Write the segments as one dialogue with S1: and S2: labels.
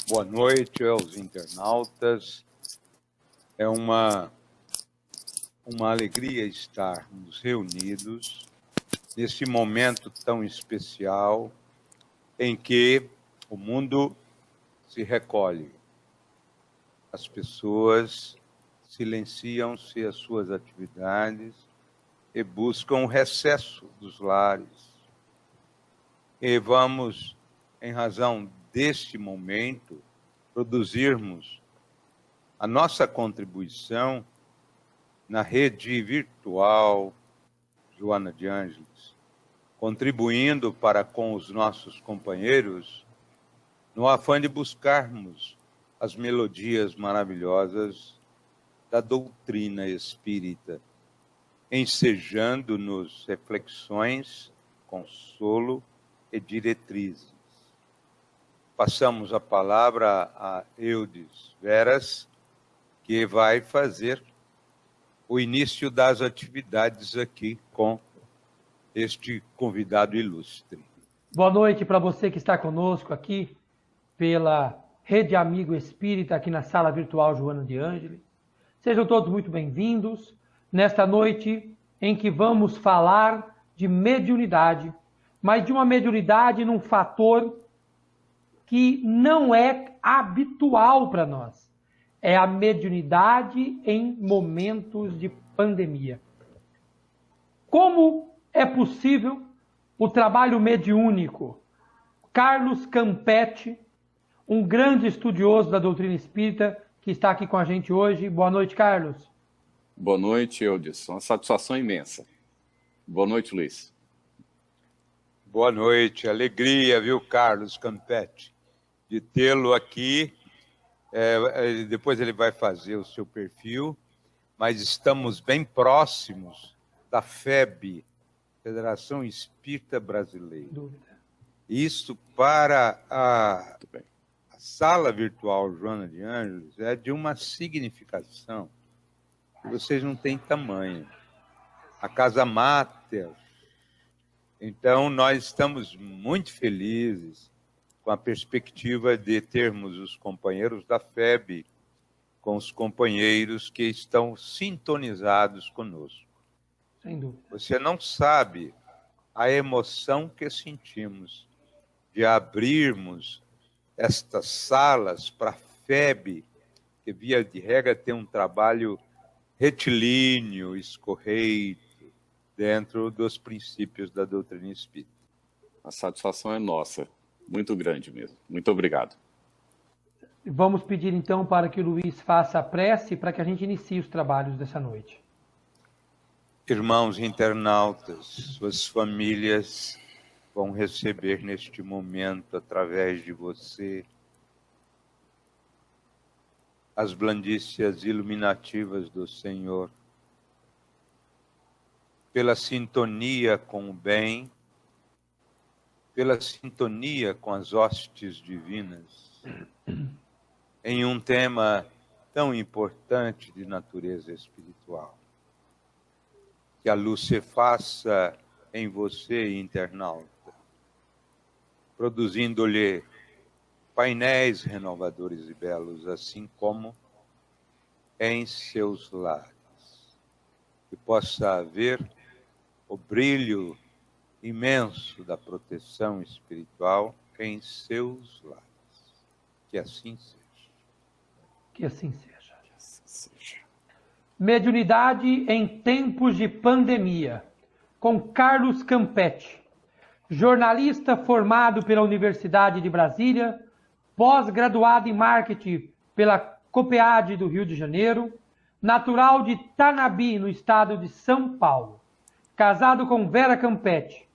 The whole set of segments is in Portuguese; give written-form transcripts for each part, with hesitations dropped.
S1: Boa noite aos internautas. É uma alegria estarmos reunidos nesse momento tão especial em que o mundo se recolhe. As pessoas silenciam-se as suas atividades e buscam o recesso dos lares. E vamos, em razão deste momento, produzirmos a nossa contribuição na rede virtual Joana de Ângeles, contribuindo para com os nossos companheiros no afã de buscarmos as melodias maravilhosas da doutrina espírita, ensejando-nos reflexões, consolo e diretrizes. Passamos a palavra a Eudes Veras, que vai fazer o início das atividades aqui com este convidado ilustre.
S2: Boa noite para você que está conosco aqui pela Rede Amigo Espírita, aqui na sala virtual Joana de Ângeles. Sejam todos muito bem-vindos nesta noite em que vamos falar de mediunidade, mas de uma mediunidade num fator que não é habitual para nós. É a mediunidade em momentos de pandemia. Como é possível o trabalho mediúnico? Carlos Campetti, um grande estudioso da doutrina espírita, que está aqui com a gente hoje. Boa noite, Carlos.
S3: Boa noite, Eudes. Uma satisfação imensa. Boa noite, Luiz.
S1: Boa noite. Alegria, viu, Carlos Campetti, de tê-lo aqui. Depois ele vai fazer o seu perfil, mas estamos bem próximos da FEB, Federação Espírita Brasileira. Isso para a sala virtual Joana de Ângeles é de uma significação que vocês não têm tamanho. A Casa Máter. Então, nós estamos muito felizes com a perspectiva de termos os companheiros da FEB com os companheiros que estão sintonizados conosco.
S2: Sem dúvida.
S1: Você não sabe a emoção que sentimos de abrirmos estas salas para a FEB, que via de regra tem um trabalho retilíneo, escorreito, dentro dos princípios da doutrina espírita.
S3: A satisfação é nossa. Muito grande mesmo. Muito obrigado.
S2: Vamos pedir então para que o Luiz faça a prece para que a gente inicie os trabalhos dessa noite.
S1: Irmãos internautas, suas famílias vão receber neste momento, através de você, as blandícias iluminativas do Senhor, pela sintonia com o bem, pela sintonia com as hostes divinas, em um tema tão importante de natureza espiritual. Que a luz se faça em você, internauta, produzindo-lhe painéis renovadores e belos, assim como em seus lares. Que possa haver o brilho imenso da proteção espiritual em seus lares. Que assim seja.
S2: Que assim seja. Mediunidade em tempos de pandemia, com Carlos Campetti, jornalista formado pela Universidade de Brasília, pós-graduado em marketing pela COPEAD do Rio de Janeiro, natural de Tanabi, no estado de São Paulo, casado com Vera Campetti.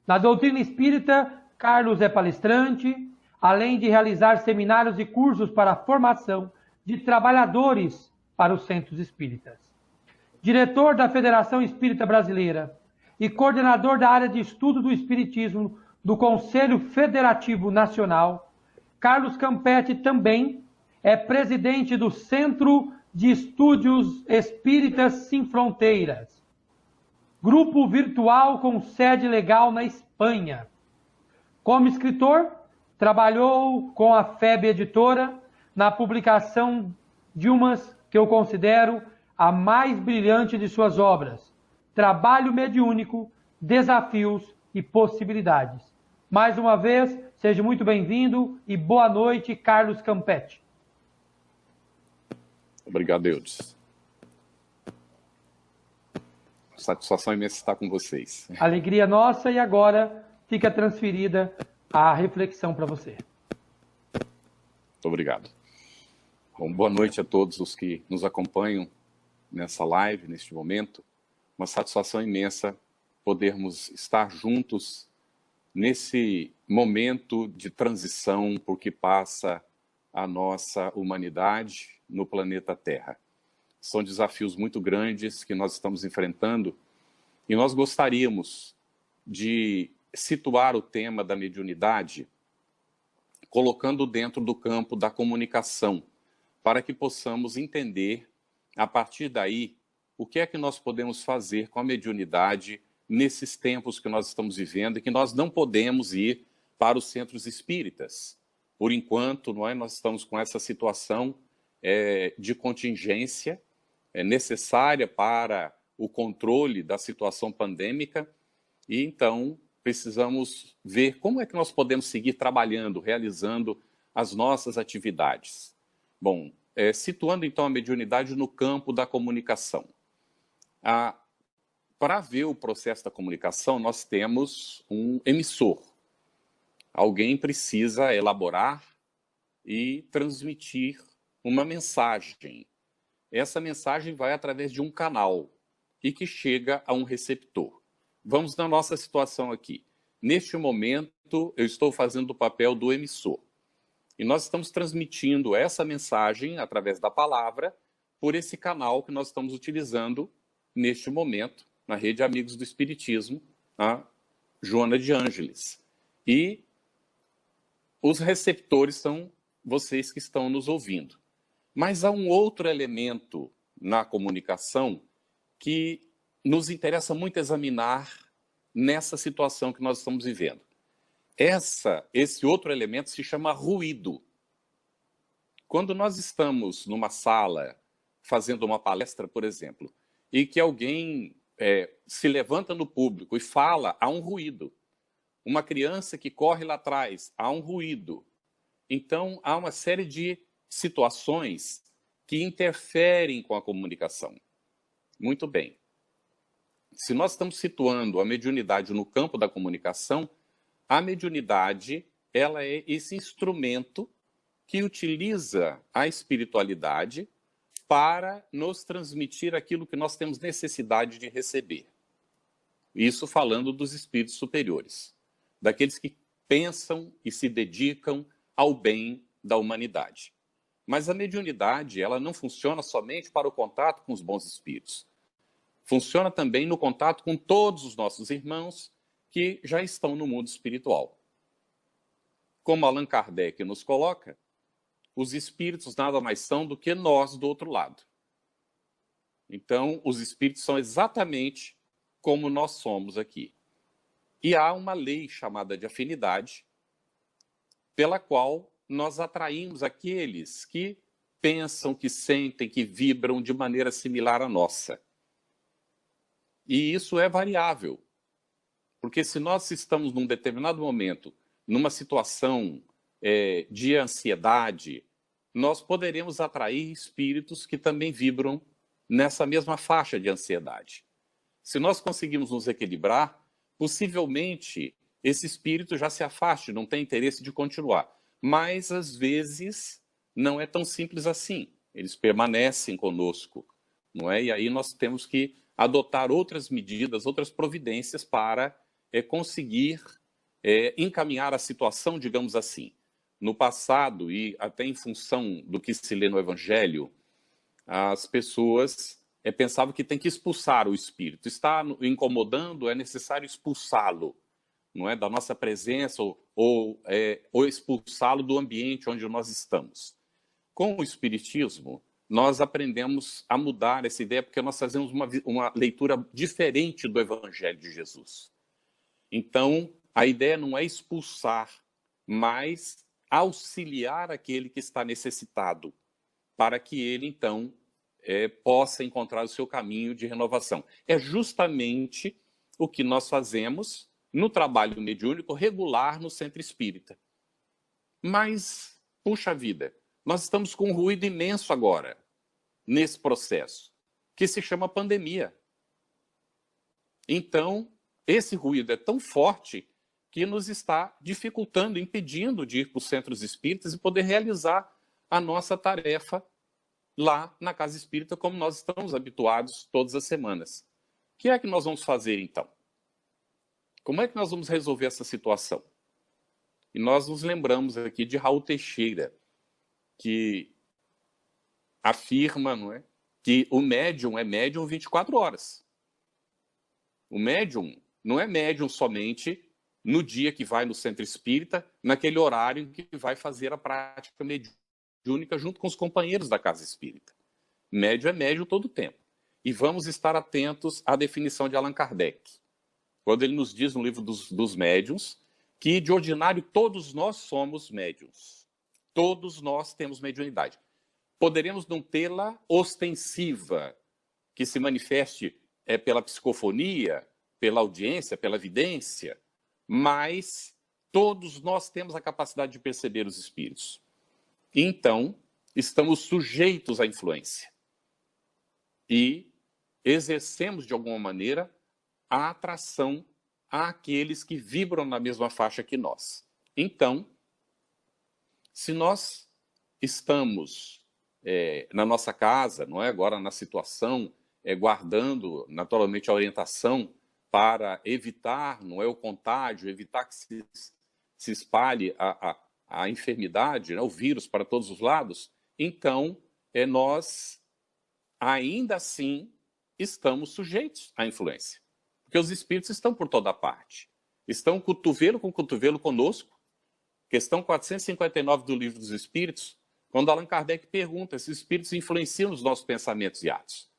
S2: Na doutrina espírita, Carlos é palestrante, além de realizar seminários e cursos para a formação de trabalhadores para os centros espíritas. Diretor da Federação Espírita Brasileira e coordenador da área de estudo do Espiritismo do Conselho Federativo Nacional, Carlos Campetti também é presidente do Centro de Estúdios Espíritas Sem Fronteiras, grupo virtual com sede legal na Espanha. Como escritor, Trabalhou com a FEB Editora na publicação de umas que eu considero a mais brilhante de suas obras, Trabalho Mediúnico, Desafios e Possibilidades. Mais uma vez, seja muito bem-vindo e boa noite, Carlos Campetti.
S3: Obrigado, Eudes. Satisfação imensa estar com vocês.
S2: Alegria nossa, e agora fica transferida a reflexão para você.
S3: Muito obrigado. Bom, boa noite a todos os que nos acompanham nessa live, neste momento. Uma satisfação imensa podermos estar juntos nesse momento de transição por que passa a nossa humanidade no planeta Terra. São desafios muito grandes que nós estamos enfrentando e nós gostaríamos de situar o tema da mediunidade colocando dentro do campo da comunicação, para que possamos entender, a partir daí, o que é que nós podemos fazer com a mediunidade nesses tempos que nós estamos vivendo e que nós não podemos ir para os centros espíritas. Por enquanto, nós estamos com essa situação de contingência necessária para o controle da situação pandêmica e, então, precisamos ver como é que nós podemos seguir trabalhando, realizando as nossas atividades. Bom, situando então a mediunidade no campo da comunicação. Para ver o processo da comunicação, nós temos um emissor. Alguém precisa elaborar e transmitir uma mensagem. Essa mensagem vai através de um canal e que chega a um receptor. Vamos na nossa situação aqui. Neste momento, eu estou fazendo o papel do emissor. E nós estamos transmitindo essa mensagem através da palavra por esse canal que nós estamos utilizando neste momento na Rede Amigos do Espiritismo, a Joana de Ângeles. E os receptores são vocês que estão nos ouvindo. Mas há um outro elemento na comunicação que nos interessa muito examinar nessa situação que nós estamos vivendo. Esse outro elemento se chama ruído. Quando nós estamos numa sala fazendo uma palestra, por exemplo, e que alguém se levanta no público e fala, há um ruído. Uma criança que corre lá atrás, há um ruído. Então, há uma série de situações que interferem com a comunicação. Muito bem. Se nós estamos situando a mediunidade no campo da comunicação, a mediunidade ela é esse instrumento que utiliza a espiritualidade para nos transmitir aquilo que nós temos necessidade de receber. Isso falando dos espíritos superiores, daqueles que pensam e se dedicam ao bem da humanidade. Mas a mediunidade ela não funciona somente para o contato com os bons espíritos. Funciona também no contato com todos os nossos irmãos que já estão no mundo espiritual. Como Allan Kardec nos coloca, os espíritos nada mais são do que nós do outro lado. Então, os espíritos são exatamente como nós somos aqui. E há uma lei chamada de afinidade, pela qual nós atraímos aqueles que pensam, que sentem, que vibram de maneira similar à nossa. E isso é variável, porque se nós estamos num determinado momento, numa situação de ansiedade, nós poderemos atrair espíritos que também vibram nessa mesma faixa de ansiedade. Se nós conseguirmos nos equilibrar, possivelmente esse espírito já se afaste, não tem interesse de continuar. Mas, às vezes, não é tão simples assim. Eles permanecem conosco, não é? E aí nós temos que adotar outras medidas, outras providências para conseguir encaminhar a situação, digamos assim. No passado, e até em função do que se lê no Evangelho, as pessoas pensavam que tem que expulsar o espírito. Está incomodando, é necessário expulsá-lo, não é? Da nossa presença ou expulsá-lo do ambiente onde nós estamos. Com o Espiritismo, nós aprendemos a mudar essa ideia porque nós fazemos uma leitura diferente do Evangelho de Jesus. Então, a ideia não é expulsar, mas auxiliar aquele que está necessitado, para que ele, então, possa encontrar o seu caminho de renovação. É justamente o que nós fazemos no trabalho mediúnico regular no Centro Espírita. Mas, puxa vida, nós estamos com um ruído imenso agora, nesse processo, que se chama pandemia. Então, esse ruído é tão forte que nos está dificultando, impedindo de ir para os centros espíritas e poder realizar a nossa tarefa lá na Casa Espírita, como nós estamos habituados todas as semanas. O que é que nós vamos fazer, então? Como é que nós vamos resolver essa situação? E nós nos lembramos aqui de Raul Teixeira, que afirma, não é, que o médium é médium 24 horas. O médium não é médium somente no dia que vai no centro espírita, naquele horário que vai fazer a prática mediúnica junto com os companheiros da casa espírita. Médium é médium todo o tempo. E vamos estar atentos à definição de Allan Kardec, quando ele nos diz no livro dos médiuns que, de ordinário, todos nós somos médiuns. Todos nós temos mediunidade. Poderemos não tê-la ostensiva, que se manifeste pela psicofonia, pela audiência, pela vidência, mas todos nós temos a capacidade de perceber os espíritos. Então, estamos sujeitos à influência. E exercemos, de alguma maneira, a atração àqueles que vibram na mesma faixa que nós. Então, se nós estamos na nossa casa, não é agora na situação, guardando naturalmente a orientação para evitar, não é, o contágio, evitar que se espalhe a enfermidade, né, o vírus para todos os lados, então nós ainda assim estamos sujeitos à influência. Porque os espíritos estão por toda parte. Estão cotovelo com cotovelo conosco. Questão 459 do Livro dos Espíritos, quando Allan Kardec pergunta se os espíritos influenciam nos nossos pensamentos e atos.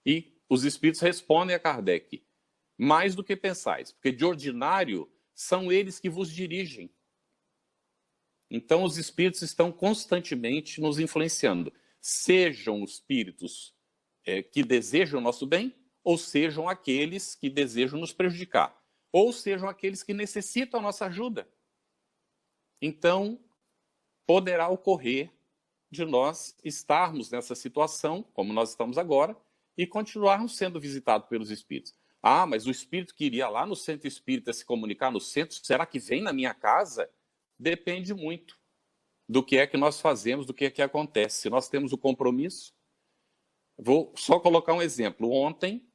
S3: E os espíritos respondem a Kardec: mais do que pensais, porque de ordinário são eles que vos dirigem. Então os espíritos estão constantemente nos influenciando. Sejam os espíritos que desejam o nosso bem, ou sejam aqueles que desejam nos prejudicar, ou sejam aqueles que necessitam a nossa ajuda. Então, poderá ocorrer de nós estarmos nessa situação, como nós estamos agora, e continuarmos sendo visitados pelos espíritos. Ah, mas o espírito que iria lá no centro espírita se comunicar no centro, será que vem na minha casa? Depende muito do que é que nós fazemos, do que é que acontece. Se nós temos o compromisso, vou só colocar um exemplo. Ontem,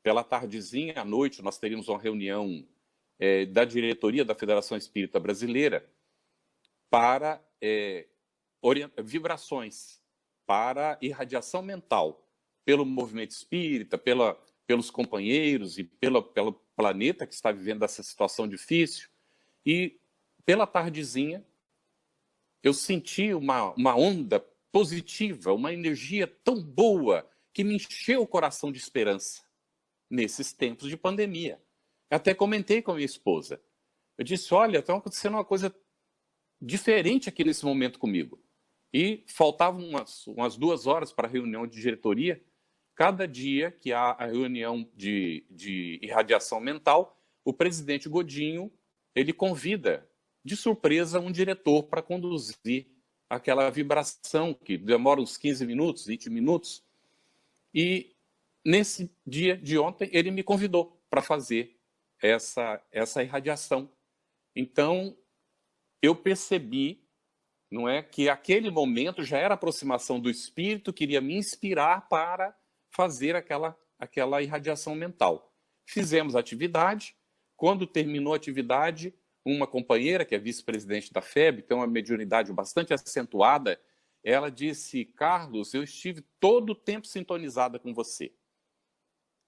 S3: pela tardezinha, à noite, nós teríamos uma reunião da diretoria da Federação Espírita Brasileira para vibrações, para irradiação mental, pelo movimento espírita, pelos companheiros e pelo planeta que está vivendo essa situação difícil. E pela tardezinha, eu senti uma onda positiva, uma energia tão boa que me encheu o coração de esperança nesses tempos de pandemia. Eu até comentei com a minha esposa. Eu disse, olha, está acontecendo uma coisa diferente aqui nesse momento comigo. E faltavam umas 2 horas para a reunião de diretoria. Cada dia que há a reunião de irradiação mental, o presidente Godinho, ele convida, de surpresa, um diretor para conduzir aquela vibração, que demora uns 15 minutos, 20 minutos. E nesse dia de ontem, ele me convidou para fazer essa irradiação. Então, eu percebi, não é, que aquele momento já era a aproximação do espírito que iria me inspirar para fazer aquela irradiação mental. Fizemos a atividade. Quando terminou a atividade, uma companheira, que é vice-presidente da FEB, tem uma mediunidade bastante acentuada, ela disse, Carlos, eu estive todo o tempo sintonizada com você.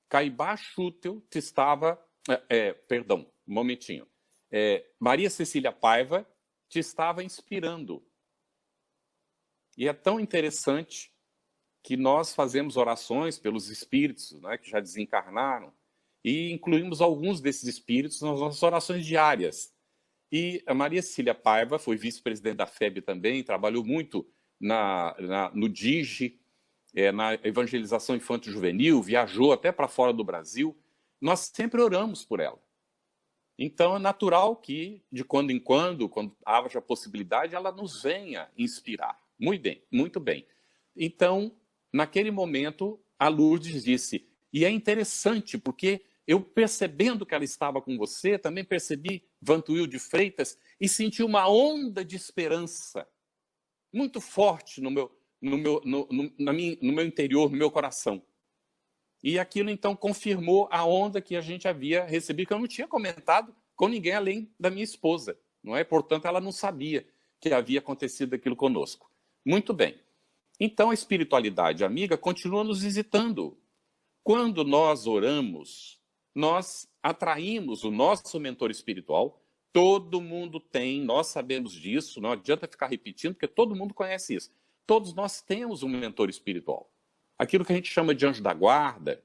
S3: Caibá Schutel estava... perdão, um momentinho. Maria Cecília Paiva te estava inspirando. E é tão interessante que nós fazemos orações pelos espíritos, né, que já desencarnaram, e incluímos alguns desses espíritos nas nossas orações diárias. E a Maria Cecília Paiva foi vice-presidente da FEB também, trabalhou muito no DIGE, na evangelização infanto-juvenil, viajou até para fora do Brasil. Nós sempre oramos por ela. Então, é natural que, de quando em quando haja a possibilidade, ela nos venha inspirar. Muito bem, muito bem. Então, naquele momento, a Lourdes disse, e é interessante, porque eu percebendo que ela estava com você, também percebi Vantuil de Freitas e senti uma onda de esperança muito forte no meu interior, no meu coração. E aquilo, então, confirmou a onda que a gente havia recebido, que eu não tinha comentado com ninguém além da minha esposa, não é? Portanto, ela não sabia que havia acontecido aquilo conosco. Muito bem. Então, a espiritualidade amiga continua nos visitando. Quando nós oramos, nós atraímos o nosso mentor espiritual. Todo mundo tem, nós sabemos disso, não adianta ficar repetindo, porque todo mundo conhece isso. Todos nós temos um mentor espiritual. Aquilo que a gente chama de anjo da guarda.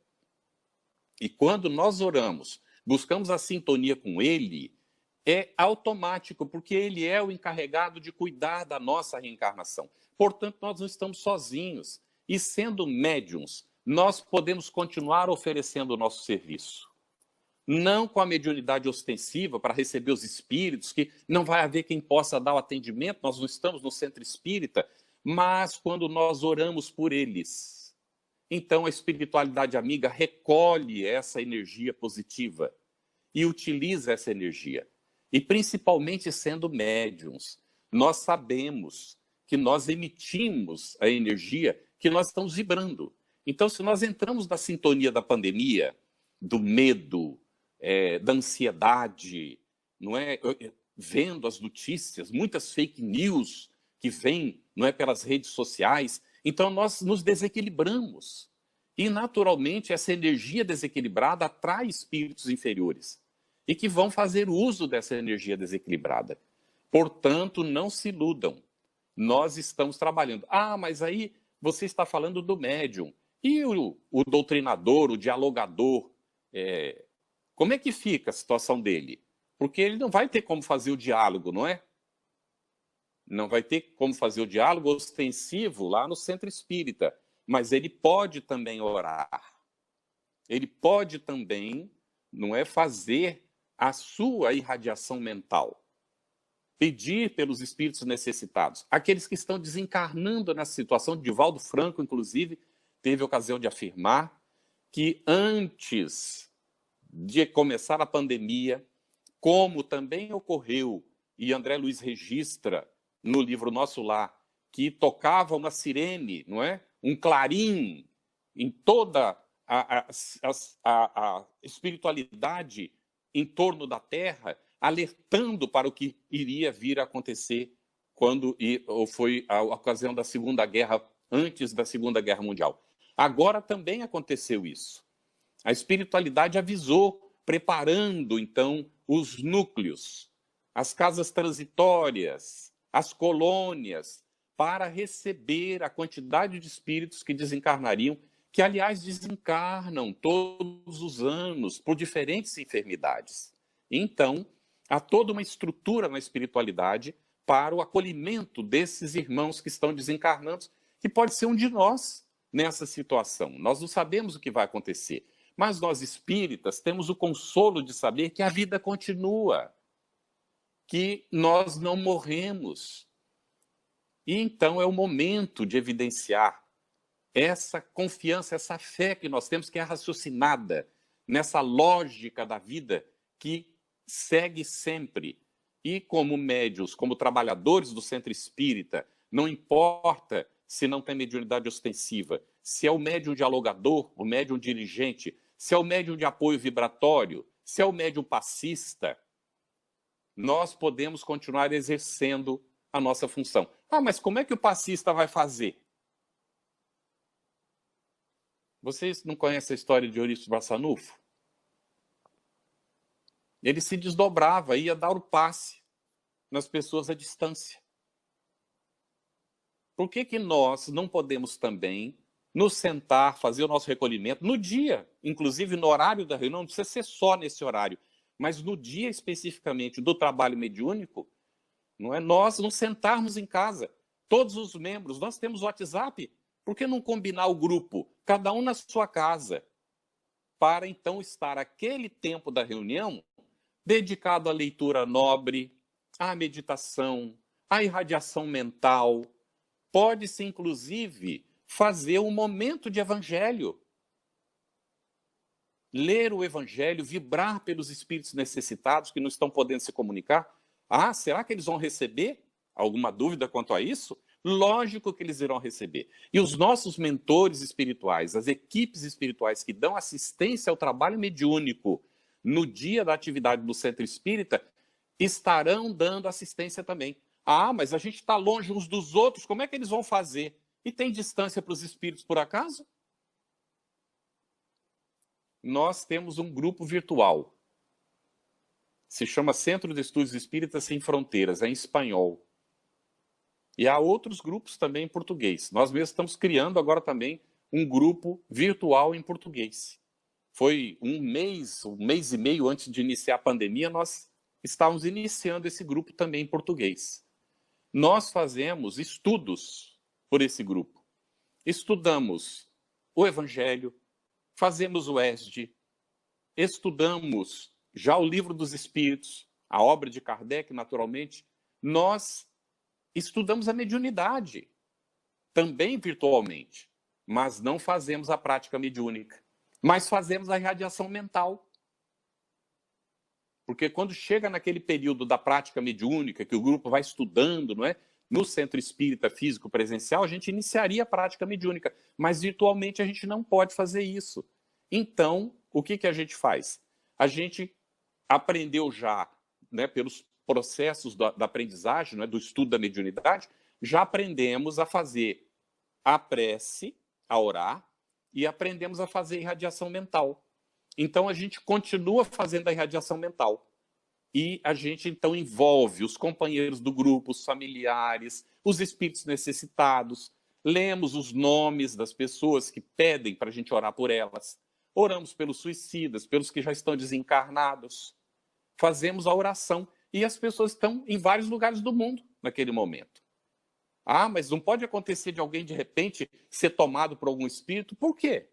S3: E quando nós oramos, buscamos a sintonia com ele, é automático, porque ele é o encarregado de cuidar da nossa reencarnação. Portanto, nós não estamos sozinhos. E sendo médiuns, nós podemos continuar oferecendo o nosso serviço. Não com a mediunidade ostensiva para receber os espíritos, que não vai haver quem possa dar o atendimento, nós não estamos no centro espírita, mas quando nós oramos por eles. Então a espiritualidade amiga recolhe essa energia positiva e utiliza essa energia. E principalmente sendo médiuns, nós sabemos que nós emitimos a energia que nós estamos vibrando. Então, se nós entramos na sintonia da pandemia, do medo, da ansiedade, não é? Vendo as notícias, muitas fake news que vêm, não é, pelas redes sociais, então nós nos desequilibramos. E, naturalmente, essa energia desequilibrada atrai espíritos inferiores e que vão fazer uso dessa energia desequilibrada. Portanto, não se iludam. Nós estamos trabalhando. Ah, mas aí você está falando do médium. E o doutrinador, o dialogador, como é que fica a situação dele? Porque ele não vai ter como fazer o diálogo, não é? Não vai ter como fazer o diálogo ostensivo lá no centro espírita. Mas ele pode também orar. Ele pode também, não é, fazer a sua irradiação mental. Pedir pelos espíritos necessitados. Aqueles que estão desencarnando nessa situação. Divaldo Franco, inclusive, teve ocasião de afirmar que antes de começar a pandemia, como também ocorreu, e André Luiz registra no livro Nosso Lar, que tocava uma sirene, não é? Um clarim em toda a espiritualidade em torno da Terra, alertando para o que iria vir a acontecer quando foi a ocasião da Segunda Guerra, antes da Segunda Guerra Mundial. Agora também aconteceu isso. A espiritualidade avisou, preparando, então, os núcleos, as casas transitórias, as colônias, para receber a quantidade de espíritos que desencarnariam, que, aliás, desencarnam todos os anos por diferentes enfermidades. Então, há toda uma estrutura na espiritualidade para o acolhimento desses irmãos que estão desencarnando, que pode ser um de nós nessa situação. Nós não sabemos o que vai acontecer, mas nós espíritas temos o consolo de saber que a vida continua, que nós não morremos. E então é o momento de evidenciar essa confiança, essa fé que nós temos, que é raciocinada nessa lógica da vida que segue sempre. E como médiuns, como trabalhadores do centro espírita, não importa se não tem mediunidade ostensiva, se é o médium dialogador, o médium dirigente, se é o médium de apoio vibratório, se é o médium passista, nós podemos continuar exercendo a nossa função. Ah, mas como é que o passista vai fazer? Vocês não conhecem a história de Eurípides Barçanufo? Ele se desdobrava, ia dar o passe nas pessoas à distância. Por que nós não podemos também nos sentar, fazer o nosso recolhimento no dia, inclusive no horário da reunião, não precisa ser só nesse horário, mas no dia especificamente do trabalho mediúnico, não é nós nos sentarmos em casa, todos os membros, nós temos WhatsApp, por que não combinar o grupo, cada um na sua casa, para então estar aquele tempo da reunião dedicado à leitura nobre, à meditação, à irradiação mental. Pode-se, inclusive, fazer um momento de evangelho. Ler o evangelho, vibrar pelos espíritos necessitados que não estão podendo se comunicar. Ah, será que eles vão receber? Alguma dúvida quanto a isso? Lógico que eles irão receber. E os nossos mentores espirituais, as equipes espirituais que dão assistência ao trabalho mediúnico no dia da atividade do Centro Espírita, estarão dando assistência também. Ah, mas a gente está longe uns dos outros, como é que eles vão fazer? E tem distância para os espíritos por acaso? Nós temos um grupo virtual. Se chama Centro de Estudos Espíritas Sem Fronteiras, é em espanhol. E há outros grupos também em português. Nós mesmos estamos criando agora também um grupo virtual em português. Foi um mês e meio antes de iniciar a pandemia, nós estávamos iniciando esse grupo também em português. Nós fazemos estudos por esse grupo. Estudamos o Evangelho, fazemos o ESD, estudamos já o Livro dos Espíritos, a obra de Kardec, naturalmente. Nós estudamos a mediunidade, também virtualmente, mas não fazemos a prática mediúnica, mas fazemos a irradiação mental. Porque quando chega naquele período da prática mediúnica, que o grupo vai estudando, não é? No Centro Espírita Físico Presencial, a gente iniciaria a prática mediúnica, mas virtualmente a gente não pode fazer isso. Então, o que a gente faz? A gente aprendeu já, né, pelos processos da aprendizagem, né, do estudo da mediunidade, já aprendemos a fazer a prece, a orar, e aprendemos a fazer irradiação mental. Então, a gente continua fazendo a irradiação mental. E a gente, então, envolve os companheiros do grupo, os familiares, os espíritos necessitados, lemos os nomes das pessoas que pedem para a gente orar por elas, oramos pelos suicidas, pelos que já estão desencarnados, fazemos a oração. E as pessoas estão em vários lugares do mundo naquele momento. Ah, mas não pode acontecer de alguém, de repente, ser tomado por algum espírito? Por quê?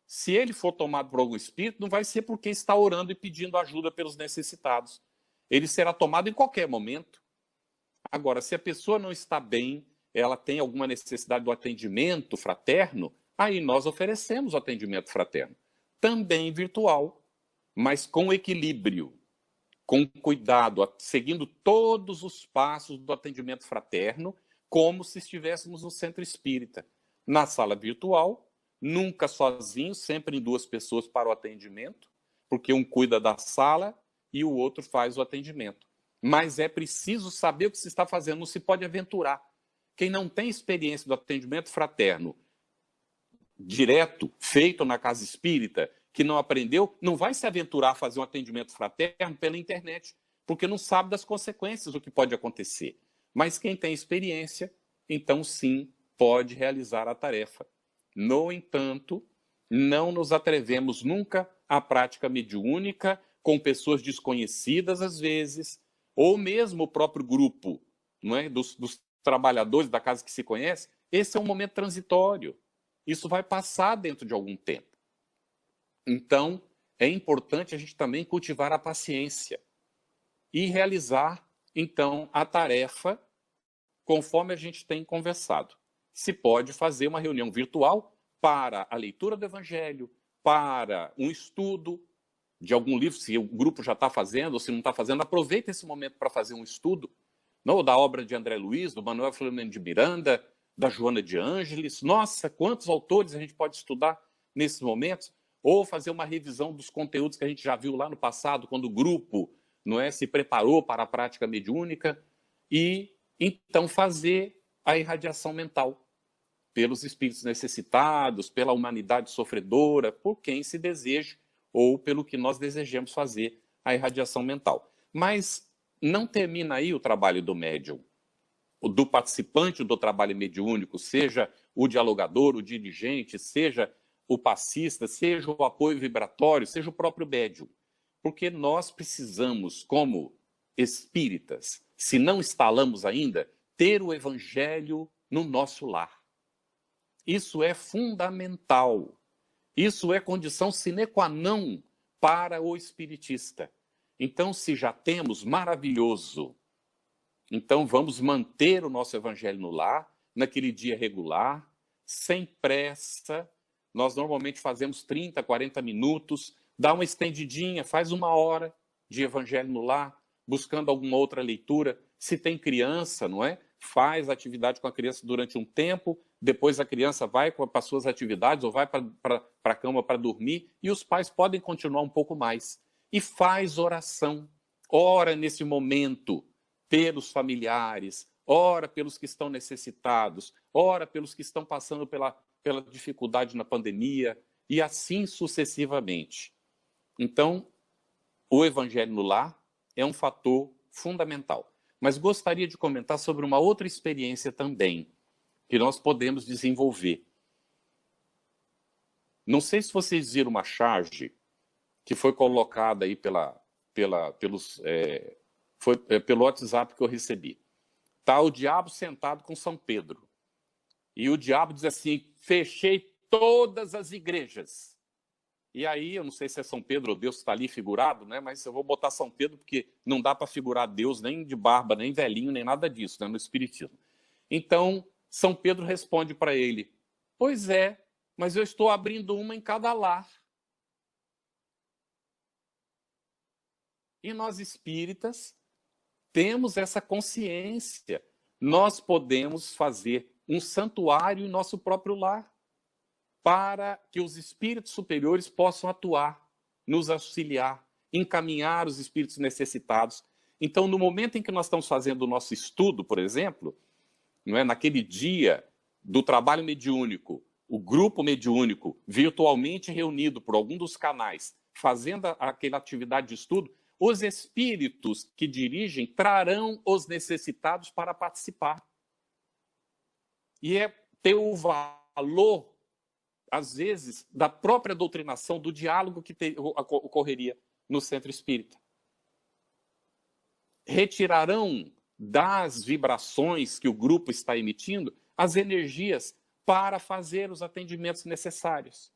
S3: Se ele for tomado por algum espírito, não vai ser porque está orando e pedindo ajuda pelos necessitados. Ele será tomado em qualquer momento. Agora, se a pessoa não está bem, ela tem alguma necessidade do atendimento fraterno, aí nós oferecemos o atendimento fraterno. Também virtual, mas com equilíbrio, com cuidado, seguindo todos os passos do atendimento fraterno, como se estivéssemos no Centro Espírita. Na sala virtual, nunca sozinho, sempre em duas pessoas para o atendimento, porque um cuida da sala e o outro faz o atendimento. Mas é preciso saber o que se está fazendo, não se pode aventurar. Quem não tem experiência do atendimento fraterno direto, feito na casa espírita, que não aprendeu, não vai se aventurar a fazer um atendimento fraterno pela internet, porque não sabe das consequências do que pode acontecer. Mas quem tem experiência, então sim, pode realizar a tarefa. No entanto, não nos atrevemos nunca à prática mediúnica com pessoas desconhecidas às vezes, ou mesmo o próprio grupo, não é? dos trabalhadores da casa que se conhece. Esse é um momento transitório. Isso vai passar dentro de algum tempo. Então, é importante a gente também cultivar a paciência e realizar, então, a tarefa conforme a gente tem conversado. Se pode fazer uma reunião virtual para a leitura do Evangelho, para um estudo de algum livro, se o grupo já está fazendo ou se não está fazendo, aproveita esse momento para fazer um estudo, não, da obra de André Luiz, do Manuel Filomeno de Miranda, da Joana de Ângeles. Nossa, quantos autores a gente pode estudar nesses momentos? Ou fazer uma revisão dos conteúdos que a gente já viu lá no passado, quando o grupo, não é, se preparou para a prática mediúnica, e então fazer a irradiação mental pelos espíritos necessitados, pela humanidade sofredora, por quem se deseja, ou pelo que nós desejamos fazer a irradiação mental. Mas não termina aí o trabalho do médium, do participante do trabalho mediúnico, seja o dialogador, o dirigente, seja o passista, seja o apoio vibratório, seja o próprio médium. Porque nós precisamos, como espíritas, se não instalamos ainda, ter o evangelho no nosso lar. Isso é fundamental. Isso é condição sine qua non para o espiritista. Então, se já temos, maravilhoso. Então, vamos manter o nosso evangelho no lar, naquele dia regular, sem pressa. Nós normalmente fazemos 30, 40 minutos, dá uma estendidinha, faz 1 hora de evangelho no lar, buscando alguma outra leitura. Se tem criança, não é? Faz atividade com a criança durante um tempo, depois a criança vai para as suas atividades ou vai para a cama para dormir, e os pais podem continuar um pouco mais. E faz oração. Ora nesse momento pelos familiares, ora pelos que estão necessitados, ora pelos que estão passando pela dificuldade na pandemia, e assim sucessivamente. Então, o evangelho no lar é um fator fundamental. Mas gostaria de comentar sobre uma outra experiência também, que nós podemos desenvolver. Não sei se vocês viram uma charge que foi colocada aí pelo WhatsApp que eu recebi. Está o diabo sentado com São Pedro. E o diabo diz assim: fechei todas as igrejas. E aí, eu não sei se é São Pedro ou Deus que está ali figurado, né? Mas eu vou botar São Pedro porque não dá para figurar Deus nem de barba, nem velhinho, nem nada disso, né? No Espiritismo. Então, São Pedro responde para ele: pois é, mas eu estou abrindo uma em cada lar. E nós espíritas temos essa consciência. Nós podemos fazer um santuário em nosso próprio lar, para que os espíritos superiores possam atuar, nos auxiliar, encaminhar os espíritos necessitados. Então, no momento em que nós estamos fazendo o nosso estudo, por exemplo, não é, naquele dia do trabalho mediúnico, o grupo mediúnico virtualmente reunido por algum dos canais, fazendo aquela atividade de estudo, os espíritos que dirigem trarão os necessitados para participar. E é ter o valor, às vezes, da própria doutrinação, do diálogo que ocorreria no centro espírita. Retirarão das vibrações que o grupo está emitindo as energias para fazer os atendimentos necessários.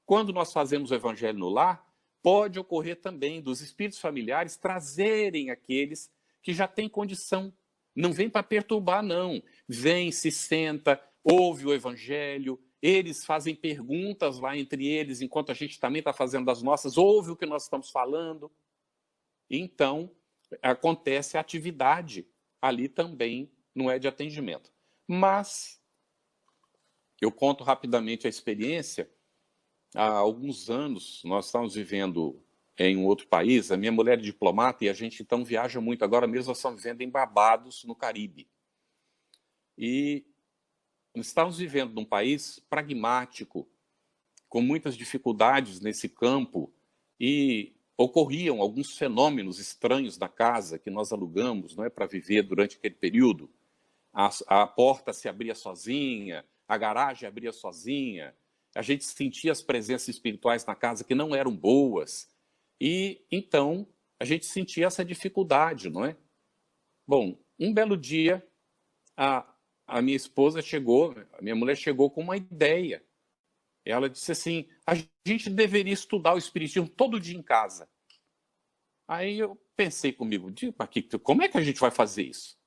S3: Quando nós fazemos o evangelho no lar, pode ocorrer também dos espíritos familiares trazerem aqueles que já têm condição. Não vem para perturbar, não. Vem, se senta, ouve o evangelho, eles fazem perguntas lá entre eles, enquanto a gente também está fazendo as nossas, ouve o que nós estamos falando. Então, acontece a atividade ali também, não é de atendimento. Mas, eu conto rapidamente a experiência. Há alguns anos, nós estávamos vivendo em um outro país, a minha mulher é diplomata e a gente então viaja muito. Agora mesmo nós estamos vivendo em Barbados, no Caribe. E nós estávamos vivendo num país pragmático, com muitas dificuldades nesse campo, e ocorriam alguns fenômenos estranhos na casa que nós alugamos, não é, para viver durante aquele período. A porta se abria sozinha, a garagem abria sozinha, a gente sentia as presenças espirituais na casa que não eram boas, e então a gente sentia essa dificuldade, não é? Bom, um belo dia, a minha esposa chegou, a minha mulher chegou com uma ideia. Ela disse assim: a gente deveria estudar o Espiritismo todo dia em casa. Aí eu pensei comigo: como é que a gente vai fazer isso?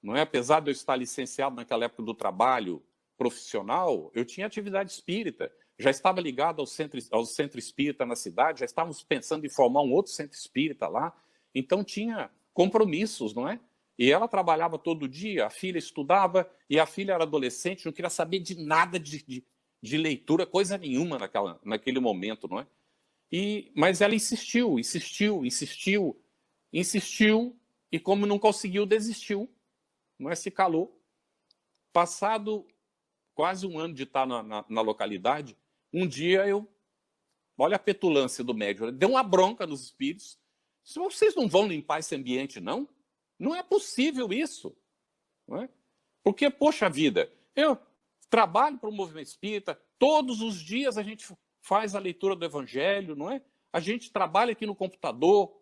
S3: Não é? Apesar de eu estar licenciado naquela época do trabalho profissional, eu tinha atividade espírita, já estava ligado ao centro espírita na cidade, já estávamos pensando em formar um outro centro espírita lá, então tinha compromissos, não é? E ela trabalhava todo dia, a filha estudava, e a filha era adolescente, não queria saber de nada de leitura, coisa nenhuma naquele momento, não é? Mas ela insistiu, e como não conseguiu, desistiu, não é? Se calou. Passado quase um ano de estar na localidade, um dia olha a petulância do médium, deu uma bronca nos espíritos: vocês não vão limpar esse ambiente, não? Não é possível isso. Não é? Porque, poxa vida, eu trabalho para o movimento espírita, todos os dias a gente faz a leitura do evangelho, não é? A gente trabalha aqui no computador,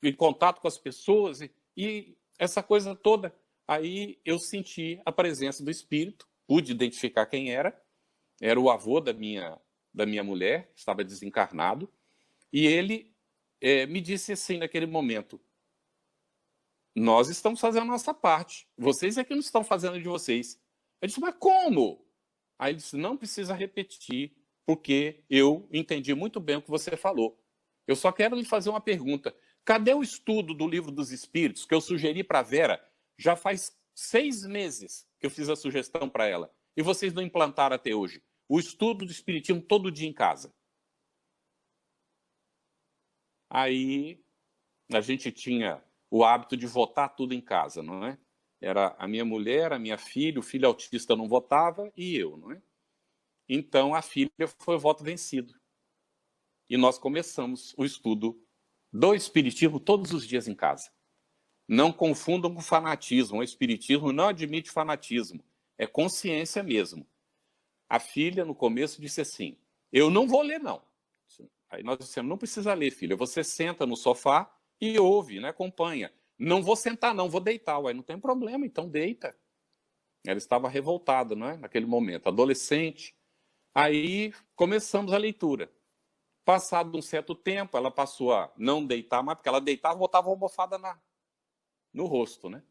S3: em contato com as pessoas, e essa coisa toda. Aí eu senti a presença do espírito, pude identificar quem era o avô da minha mulher, estava desencarnado, e ele me disse assim naquele momento: nós estamos fazendo a nossa parte, vocês é que não estão fazendo a de vocês. Eu disse: mas como? Aí ele disse: não precisa repetir, porque eu entendi muito bem o que você falou. Eu só quero lhe fazer uma pergunta. Cadê o estudo do Livro dos Espíritos que eu sugeri para a Vera? Já faz 6 meses que eu fiz a sugestão para ela. E vocês não implantaram até hoje. O estudo do Espiritismo todo dia em casa. Aí a gente tinha o hábito de votar tudo em casa, não é? Era a minha mulher, a minha filha, o filho autista não votava e eu, não é? Então a filha foi o voto vencido. E nós começamos o estudo do Espiritismo todos os dias em casa. Não confundam com fanatismo. O Espiritismo não admite fanatismo. É consciência mesmo. A filha, no começo, disse assim: eu não vou ler, não. Aí nós dissemos: não precisa ler, filha. Você senta no sofá e ouve, né? Acompanha. Não vou sentar, não. Vou deitar. Ué, não tem problema, então deita. Ela estava revoltada, não é? Naquele momento. Adolescente. Aí começamos a leitura. Passado um certo tempo, ela passou a não deitar mais, porque ela deitava e botava a almofada no rosto, né?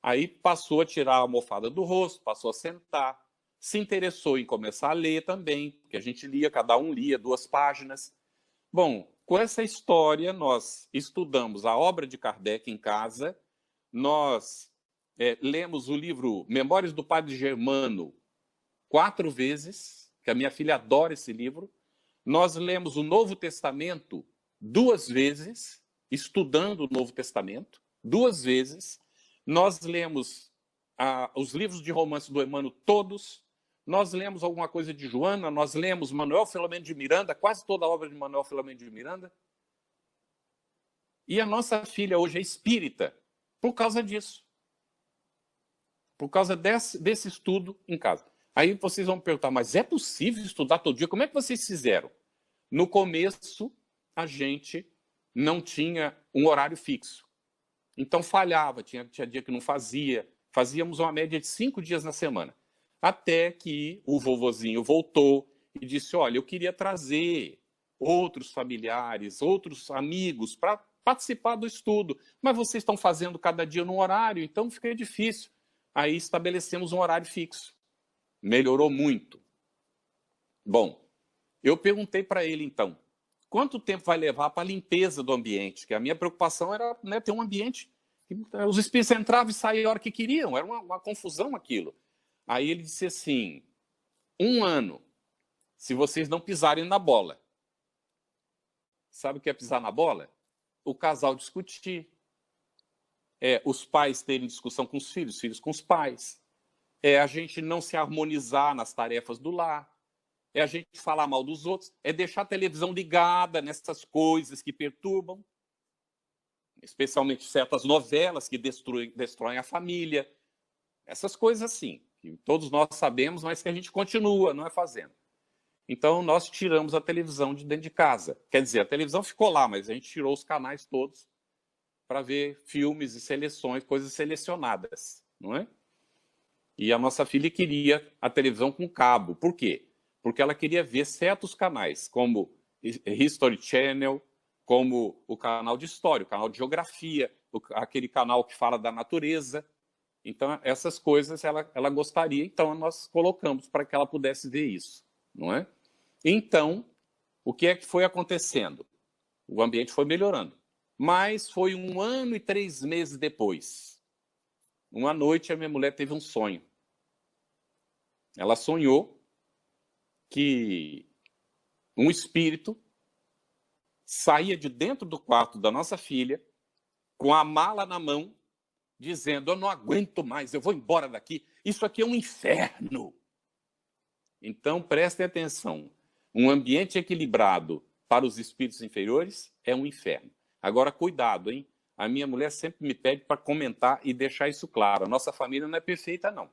S3: Aí passou a tirar a almofada do rosto, passou a sentar, se interessou em começar a ler também, porque a gente lia, cada um lia 2 páginas. Bom, com essa história, nós estudamos a obra de Kardec em casa, nós lemos o livro Memórias do Padre Germano 4 vezes, que a minha filha adora esse livro. Nós lemos o Novo Testamento 2 vezes, estudando o Novo Testamento, 2 vezes. Nós lemos os livros de romance do Emmanuel todos. Nós lemos alguma coisa de Joana, nós lemos Manuel Filomeno de Miranda, quase toda a obra de Manuel Filomeno de Miranda. E a nossa filha hoje é espírita por causa disso. Por causa desse estudo em casa. Aí vocês vão me perguntar: mas é possível estudar todo dia? Como é que vocês fizeram? No começo, a gente não tinha um horário fixo. Então falhava, tinha dia que não fazia. Fazíamos uma média de 5 dias na semana. Até que o vovozinho voltou e disse: olha, eu queria trazer outros familiares, outros amigos para participar do estudo. Mas vocês estão fazendo cada dia num horário, então fica difícil. Aí estabelecemos um horário fixo. Melhorou muito. Bom, eu perguntei para ele, então, quanto tempo vai levar para a limpeza do ambiente? Que a minha preocupação era, né, ter um ambiente que os espíritos entravam e saíam a hora que queriam. Era uma confusão aquilo. Aí ele disse assim: 1 ano, se vocês não pisarem na bola. Sabe o que é pisar na bola? O casal discutir. Os pais terem discussão com os filhos com os pais. A gente não se harmonizar nas tarefas do lar. A gente falar mal dos outros. Deixar a televisão ligada nessas coisas que perturbam. Especialmente certas novelas que destroem a família. Essas coisas assim, que todos nós sabemos, mas que a gente continua, não é fazendo. Então, nós tiramos a televisão de dentro de casa. Quer dizer, a televisão ficou lá, mas a gente tirou os canais todos para ver filmes e seleções, coisas selecionadas, não é? E a nossa filha queria a televisão com cabo. Por quê? Porque ela queria ver certos canais, como History Channel, como o canal de história, o canal de geografia, aquele canal que fala da natureza. Então, essas coisas ela gostaria, então nós colocamos para que ela pudesse ver isso, não é? Então, o que é que foi acontecendo? O ambiente foi melhorando. Mas foi 1 ano e 3 meses depois. Uma noite, a minha mulher teve um sonho. Ela sonhou que um espírito saía de dentro do quarto da nossa filha com a mala na mão, dizendo: eu não aguento mais, eu vou embora daqui, isso aqui é um inferno. Então, prestem atenção, um ambiente equilibrado para os espíritos inferiores é um inferno. Agora, cuidado, hein? A minha mulher sempre me pede para comentar e deixar isso claro. A nossa família não é perfeita, não.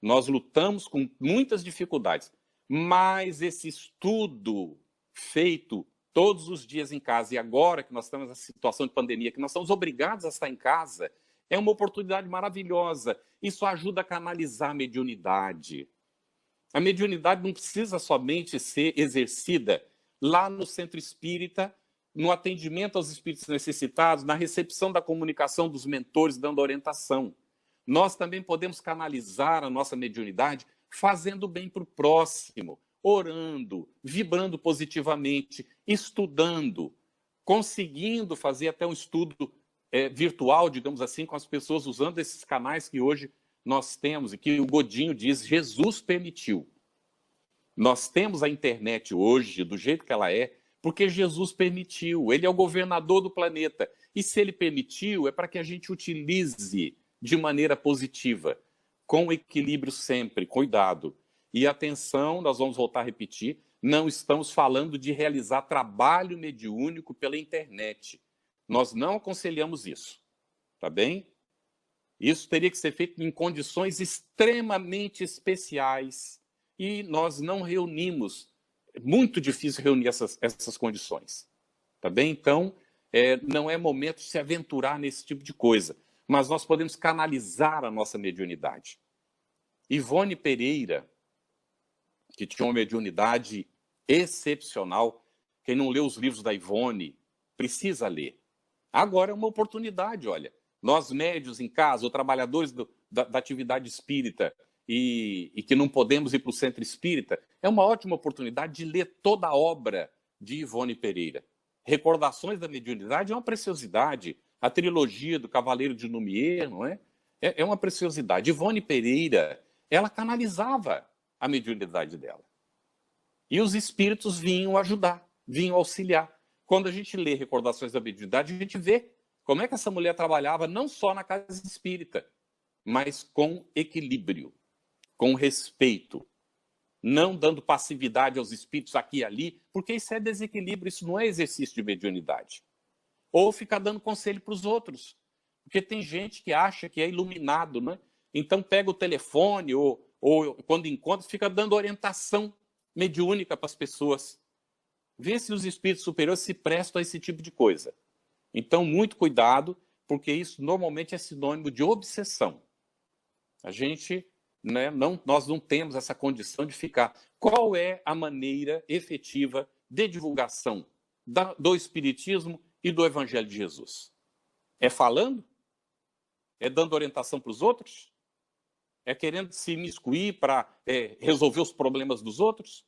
S3: Nós lutamos com muitas dificuldades, mas esse estudo feito todos os dias em casa, e agora que nós estamos nessa situação de pandemia, que nós estamos obrigados a estar em casa, é uma oportunidade maravilhosa. Isso ajuda a canalizar a mediunidade. A mediunidade não precisa somente ser exercida lá no centro espírita, no atendimento aos espíritos necessitados, na recepção da comunicação dos mentores, dando orientação. Nós também podemos canalizar a nossa mediunidade fazendo bem para o próximo, orando, vibrando positivamente, estudando, conseguindo fazer até um estudo virtual, digamos assim, com as pessoas usando esses canais que hoje nós temos e que o Godinho diz, Jesus permitiu. Nós temos a internet hoje do jeito que ela é, porque Jesus permitiu. Ele é o governador do planeta. E se ele permitiu, é para que a gente utilize de maneira positiva, com equilíbrio sempre, cuidado. E atenção, nós vamos voltar a repetir, não estamos falando de realizar trabalho mediúnico pela internet. Nós não aconselhamos isso, tá bem? Isso teria que ser feito em condições extremamente especiais e nós não reunimos. É muito difícil reunir essas condições, tá bem? Então, não é momento de se aventurar nesse tipo de coisa, mas nós podemos canalizar a nossa mediunidade. Ivone Pereira, que tinha uma mediunidade excepcional, quem não leu os livros da Ivone, precisa ler. Agora é uma oportunidade, olha. Nós médios em casa, ou trabalhadores da atividade espírita, e que não podemos ir para o centro espírita, é uma ótima oportunidade de ler toda a obra de Ivone Pereira. Recordações da Mediunidade é uma preciosidade. A trilogia do Cavaleiro de Lumière, não é? É uma preciosidade. Ivone Pereira, ela canalizava a mediunidade dela. E os espíritos vinham ajudar, vinham auxiliar. Quando a gente lê Recordações da Mediunidade, a gente vê como é que essa mulher trabalhava não só na casa espírita, mas com equilíbrio, com respeito, não dando passividade aos espíritos aqui e ali, porque isso é desequilíbrio, isso não é exercício de mediunidade. Ou ficar dando conselho para os outros, porque tem gente que acha que é iluminado, né? Então pega o telefone ou quando encontra, fica dando orientação mediúnica para as pessoas. Vê se os espíritos superiores se prestam a esse tipo de coisa. Então, muito cuidado, porque isso normalmente é sinônimo de obsessão. A gente, né, nós não temos essa condição de ficar. Qual é a maneira efetiva de divulgação do Espiritismo e do Evangelho de Jesus? É falando? É dando orientação para os outros? É querendo se imiscuir para resolver os problemas dos outros?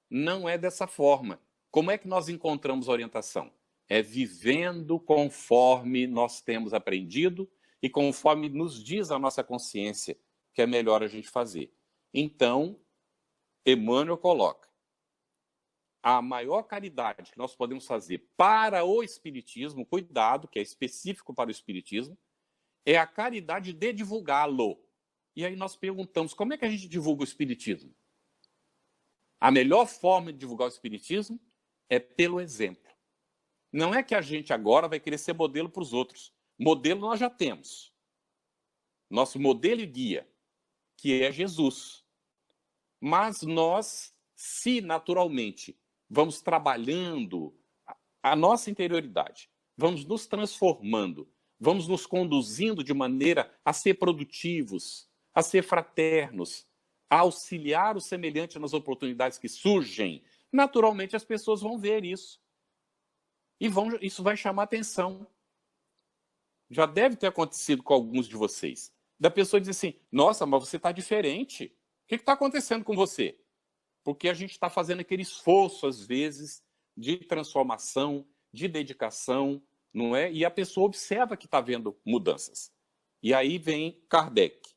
S3: Não é dessa forma. Como é que nós encontramos orientação? É vivendo conforme nós temos aprendido e conforme nos diz a nossa consciência que é melhor a gente fazer. Então, Emmanuel coloca a maior caridade que nós podemos fazer para o Espiritismo, cuidado, que é específico para o Espiritismo, é a caridade de divulgá-lo. E aí nós perguntamos, como é que a gente divulga o Espiritismo? A melhor forma de divulgar o Espiritismo é pelo exemplo. Não é que a gente agora vai querer ser modelo para os outros. Modelo nós já temos. Nosso modelo e guia, que é Jesus. Mas nós, se naturalmente vamos trabalhando a nossa interioridade, vamos nos transformando, vamos nos conduzindo de maneira a ser produtivos, a ser fraternos, a auxiliar o semelhante nas oportunidades que surgem, naturalmente as pessoas vão ver isso. E isso vai chamar atenção. Já deve ter acontecido com alguns de vocês. Da pessoa dizer assim, nossa, mas você está diferente. O que está acontecendo com você? Porque a gente está fazendo aquele esforço, às vezes, de transformação, de dedicação, não é? E a pessoa observa que está vendo mudanças. E aí vem Kardec.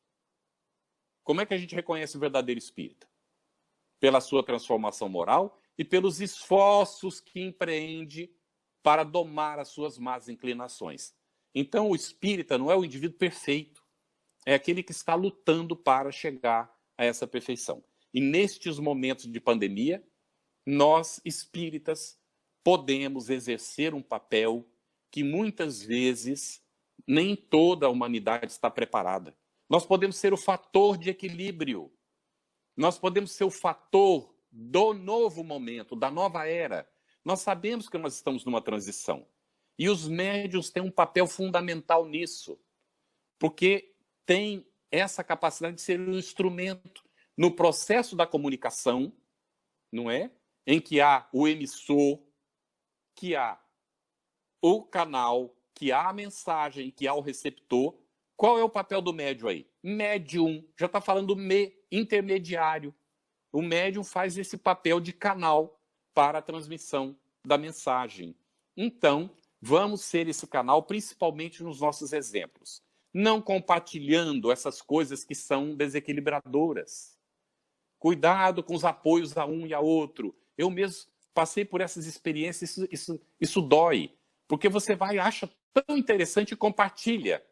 S3: Como é que a gente reconhece o verdadeiro espírita? Pela sua transformação moral e pelos esforços que empreende para domar as suas más inclinações. Então, o espírita não é o indivíduo perfeito, é aquele que está lutando para chegar a essa perfeição. E nestes momentos de pandemia, nós, espíritas, podemos exercer um papel que muitas vezes nem toda a humanidade está preparada. Nós podemos ser o fator de equilíbrio. Nós podemos ser o fator do novo momento, da nova era. Nós sabemos que nós estamos numa transição. E os médiuns têm um papel fundamental nisso, porque tem essa capacidade de ser um instrumento no processo da comunicação, não é? Em que há o emissor, que há o canal, que há a mensagem, que há o receptor. Qual é o papel do médium aí? Médium, já está falando intermediário. O médium faz esse papel de canal para a transmissão da mensagem. Então, vamos ser esse canal, principalmente nos nossos exemplos. Não compartilhando essas coisas que são desequilibradoras. Cuidado com os apoios a um e a outro. Eu mesmo passei por essas experiências, isso dói. Porque você vai e acha tão interessante e compartilha.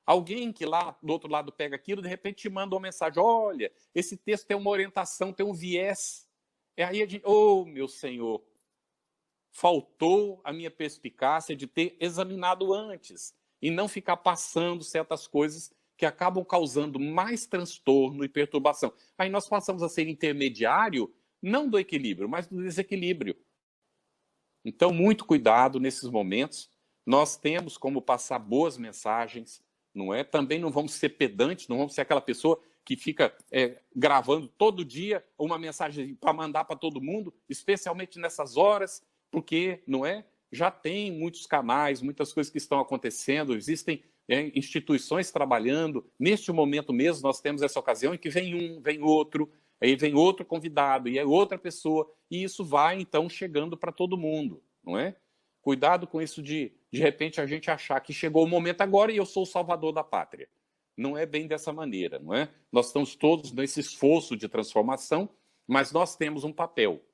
S3: Alguém que lá do outro lado pega aquilo, de repente te manda uma mensagem. Olha, esse texto tem uma orientação, tem um viés. E aí a gente, meu Senhor, faltou a minha perspicácia de ter examinado antes e não ficar passando certas coisas que acabam causando mais transtorno e perturbação. Aí nós passamos a ser intermediário, não do equilíbrio, mas do desequilíbrio. Então, muito cuidado nesses momentos. Nós temos como passar boas mensagens, não é? Também não vamos ser pedantes, não vamos ser aquela pessoa que fica gravando todo dia uma mensagem para mandar para todo mundo, especialmente nessas horas, porque, não é? Já tem muitos canais, muitas coisas que estão acontecendo, existem instituições trabalhando. Neste momento mesmo, nós temos essa ocasião em que vem um, vem outro, aí vem outro convidado, e é outra pessoa, e isso vai, então, chegando para todo mundo, não é? Cuidado com isso de repente, a gente achar que chegou o momento agora e eu sou o salvador da pátria. Não é bem dessa maneira, não é? Nós estamos todos nesse esforço de transformação, mas nós temos um papel.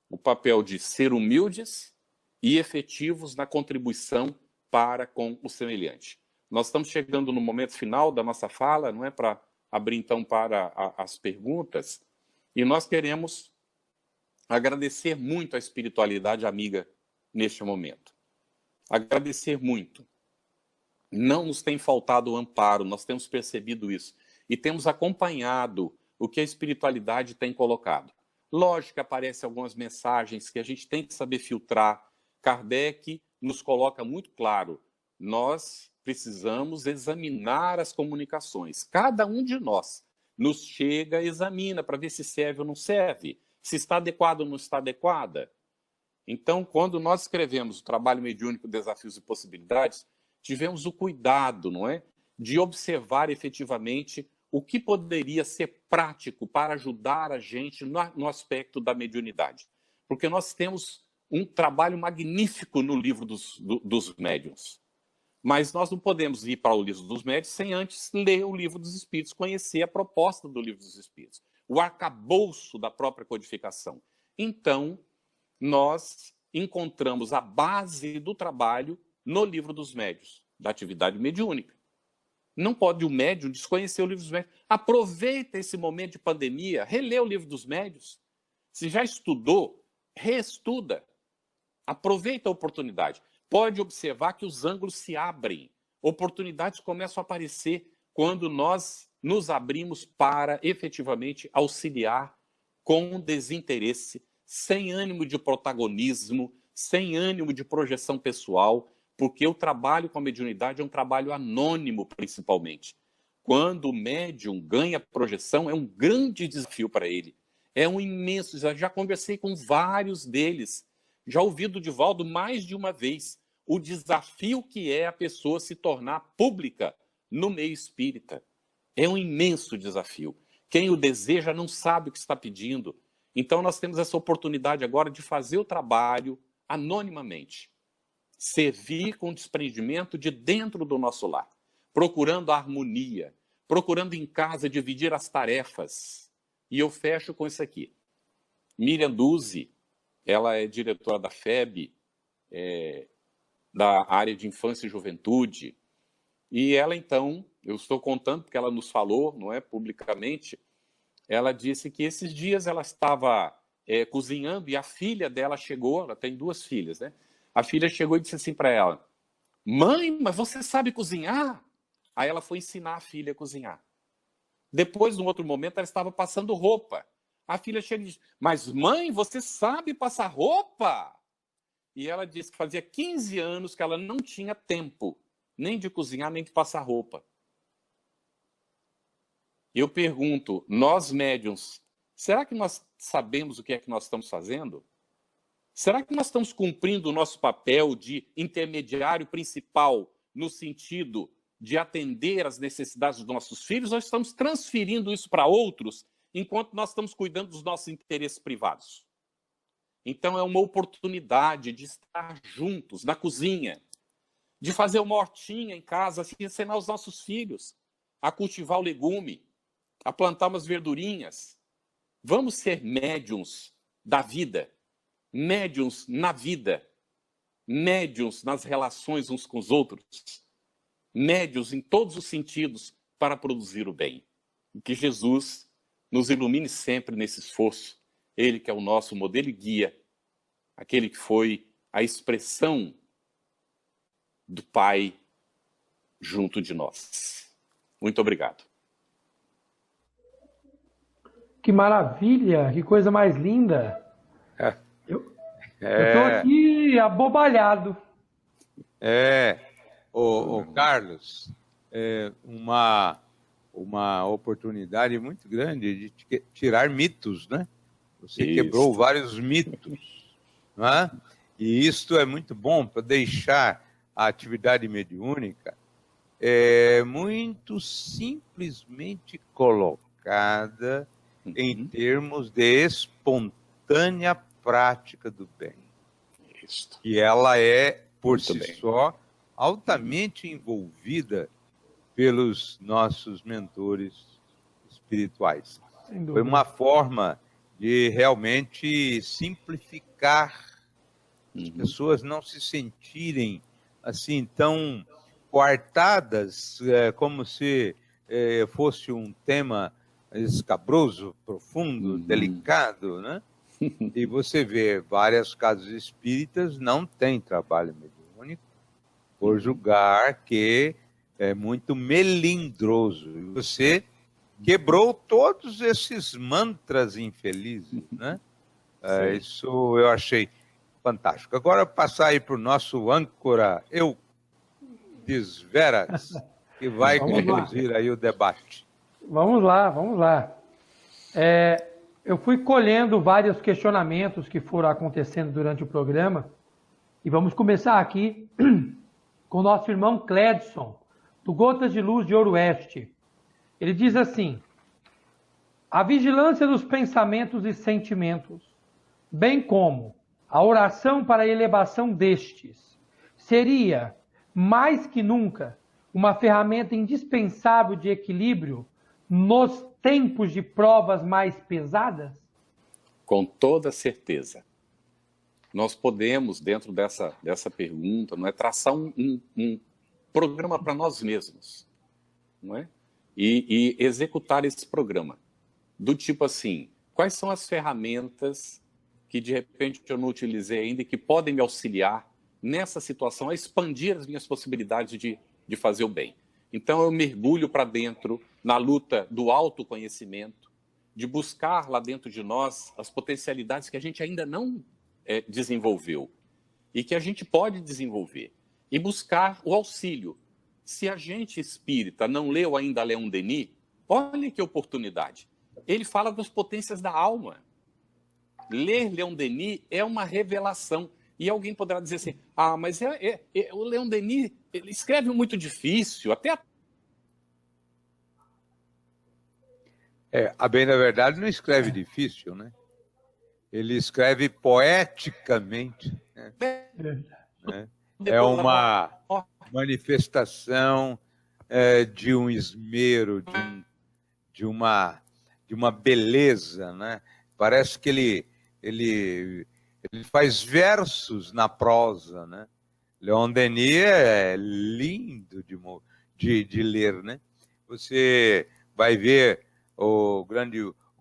S3: O papel de ser humildes e efetivos na contribuição para com o semelhante. Nós estamos chegando no momento final da nossa fala, não é? Para abrir, então, para as perguntas. E nós queremos agradecer muito a espiritualidade amiga neste momento. Agradecer muito. Não nos tem faltado o amparo, nós temos percebido isso. E temos acompanhado o que a espiritualidade tem colocado. Lógico que aparecem algumas mensagens que a gente tem que saber filtrar. Kardec nos coloca muito claro, nós precisamos examinar as comunicações. Cada um de nós nos chega, examina para ver se serve ou não serve, se está adequado ou não está adequada. Então, quando nós escrevemos o trabalho mediúnico, Desafios e Possibilidades, tivemos o cuidado, não é, de observar efetivamente o que poderia ser prático para ajudar a gente no aspecto da mediunidade. Porque nós temos um trabalho magnífico no livro dos médiuns. Mas nós não podemos ir para o livro dos médiuns sem antes ler o livro dos Espíritos, conhecer a proposta do livro dos Espíritos, o arcabouço da própria codificação. Então, nós encontramos a base do trabalho no livro dos médiuns, da atividade mediúnica. Não pode o médium desconhecer o livro dos médiuns. Aproveita esse momento de pandemia, relê o livro dos médiuns. Se já estudou, reestuda. Aproveita a oportunidade. Pode observar que os ângulos se abrem. Oportunidades começam a aparecer quando nós nos abrimos para efetivamente auxiliar com desinteresse, sem ânimo de protagonismo, sem ânimo de projeção pessoal, porque o trabalho com a mediunidade é um trabalho anônimo, principalmente. Quando o médium ganha projeção, é um grande desafio para ele. É um imenso desafio. Já conversei com vários deles. Já ouvi do Divaldo mais de uma vez o desafio que é a pessoa se tornar pública no meio espírita. É um imenso desafio. Quem o deseja não sabe o que está pedindo. Então nós temos essa oportunidade agora de fazer o trabalho anonimamente. Servir com desprendimento de dentro do nosso lar, procurando a harmonia, procurando em casa dividir as tarefas. E eu fecho com isso aqui. Miriam Duzzi, ela é diretora da FEB, da área de infância e juventude, e ela então, eu estou contando porque ela nos falou, não é, publicamente, ela disse que esses dias ela estava cozinhando e a filha dela chegou, ela tem 2 filhas, né? A filha chegou e disse assim para ela, mãe, mas você sabe cozinhar? Aí ela foi ensinar a filha a cozinhar. Depois, num outro momento, ela estava passando roupa. A filha chega e diz, mas mãe, você sabe passar roupa? E ela disse que fazia 15 anos que ela não tinha tempo, nem de cozinhar, nem de passar roupa. Eu pergunto, nós médiuns, será que nós sabemos o que é que nós estamos fazendo? Será que nós estamos cumprindo o nosso papel de intermediário principal no sentido de atender às necessidades dos nossos filhos, ou estamos transferindo isso para outros enquanto nós estamos cuidando dos nossos interesses privados? Então é uma oportunidade de estar juntos na cozinha, de fazer uma hortinha em casa, assim, ensinar os nossos filhos a cultivar o legume, a plantar umas verdurinhas. Vamos ser médiuns da vida, médiuns na vida, médiuns nas relações uns com os outros, médiuns em todos os sentidos para produzir o bem. E que Jesus nos ilumine sempre nesse esforço. Ele que é o nosso modelo e guia, aquele que foi a expressão do Pai junto de nós. Muito obrigado.
S2: Que maravilha, que coisa mais linda. Eu estou aqui abobalhado.
S1: Ô Carlos, uma oportunidade muito grande de tirar mitos, né? Você quebrou vários mitos, não é? E isto é muito bom para deixar a atividade mediúnica muito simplesmente colocada em termos de espontânea prática do bem.
S3: Isso.
S1: E ela é, por
S3: Muito
S1: si
S3: bem.
S1: só, altamente envolvida pelos nossos mentores espirituais.
S2: Sem dúvida.
S1: Foi uma forma de realmente simplificar, as pessoas não se sentirem assim tão coartadas, como se fosse um tema escabroso, profundo, delicado, né? E você vê, várias casas espíritas não têm trabalho mediúnico por julgar que é muito melindroso. E você quebrou todos esses mantras infelizes, né? Isso eu achei fantástico. Agora passar aí para o nosso âncora, Eudes Veras, que vai conduzir aí o debate.
S2: Vamos lá. Eu fui colhendo vários questionamentos que foram acontecendo durante o programa e vamos começar aqui com o nosso irmão Cledson, do Gotas de Luz de Ouro-Oeste. Ele diz assim: a vigilância dos pensamentos e sentimentos, bem como a oração para a elevação destes, seria, mais que nunca, uma ferramenta indispensável de equilíbrio nos tempos de provas mais pesadas?
S3: Com toda certeza. Nós podemos, dentro dessa pergunta, não é, traçar um programa para nós mesmos, não é? E executar esse programa. Do tipo assim, quais são as ferramentas que de repente eu não utilizei ainda e que podem me auxiliar nessa situação a expandir as minhas possibilidades de fazer o bem? Então eu mergulho para dentro na luta do autoconhecimento, de buscar lá dentro de nós as potencialidades que a gente ainda não desenvolveu e que a gente pode desenvolver, e buscar o auxílio. Se a gente espírita não leu ainda Leon Denis, olha que oportunidade. Ele fala das potências da alma. Ler Leon Denis é uma revelação. E alguém poderá dizer assim, mas o Leon Denis ele escreve muito difícil, até
S1: A bem da verdade não escreve difícil, né? Ele escreve poeticamente, né? É uma manifestação de um esmero, de uma beleza, né? Parece que ele faz versos na prosa, né? Leon Denis é lindo de ler, né? Você vai ver o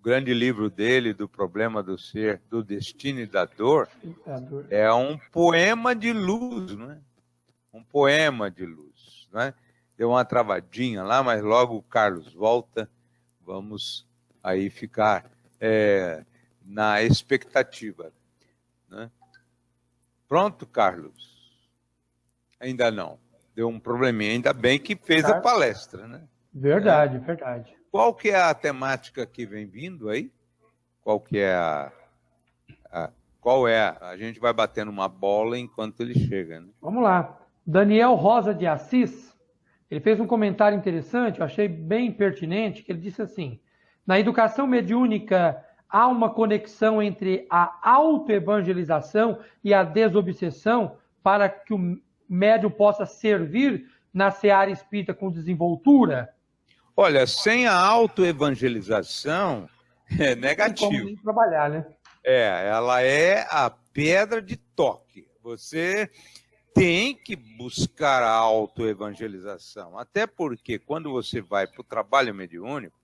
S1: grande livro dele, do problema do ser, do destino e da dor, é um poema de luz, né? Um poema de luz, né? Deu uma travadinha lá, mas logo o Carlos volta, vamos aí ficar na expectativa, né? Pronto, Carlos? Ainda não. Deu um probleminha, ainda bem que fez a palestra, né?
S2: Verdade, verdade.
S1: Qual que é a temática que vem vindo aí? Qual que é qual é? A gente vai batendo uma bola enquanto ele chega, né?
S2: Vamos lá. Daniel Rosa de Assis, ele fez um comentário interessante, eu achei bem pertinente, que ele disse assim: na educação mediúnica há uma conexão entre a autoevangelização e a desobsessão para que o médium possa servir na seara espírita com desenvoltura?
S1: Olha, sem a autoevangelização é negativo.
S2: Não tem como nem trabalhar, né?
S1: Ela é a pedra de toque. Você tem que buscar a autoevangelização, até porque quando você vai para o trabalho mediúnico,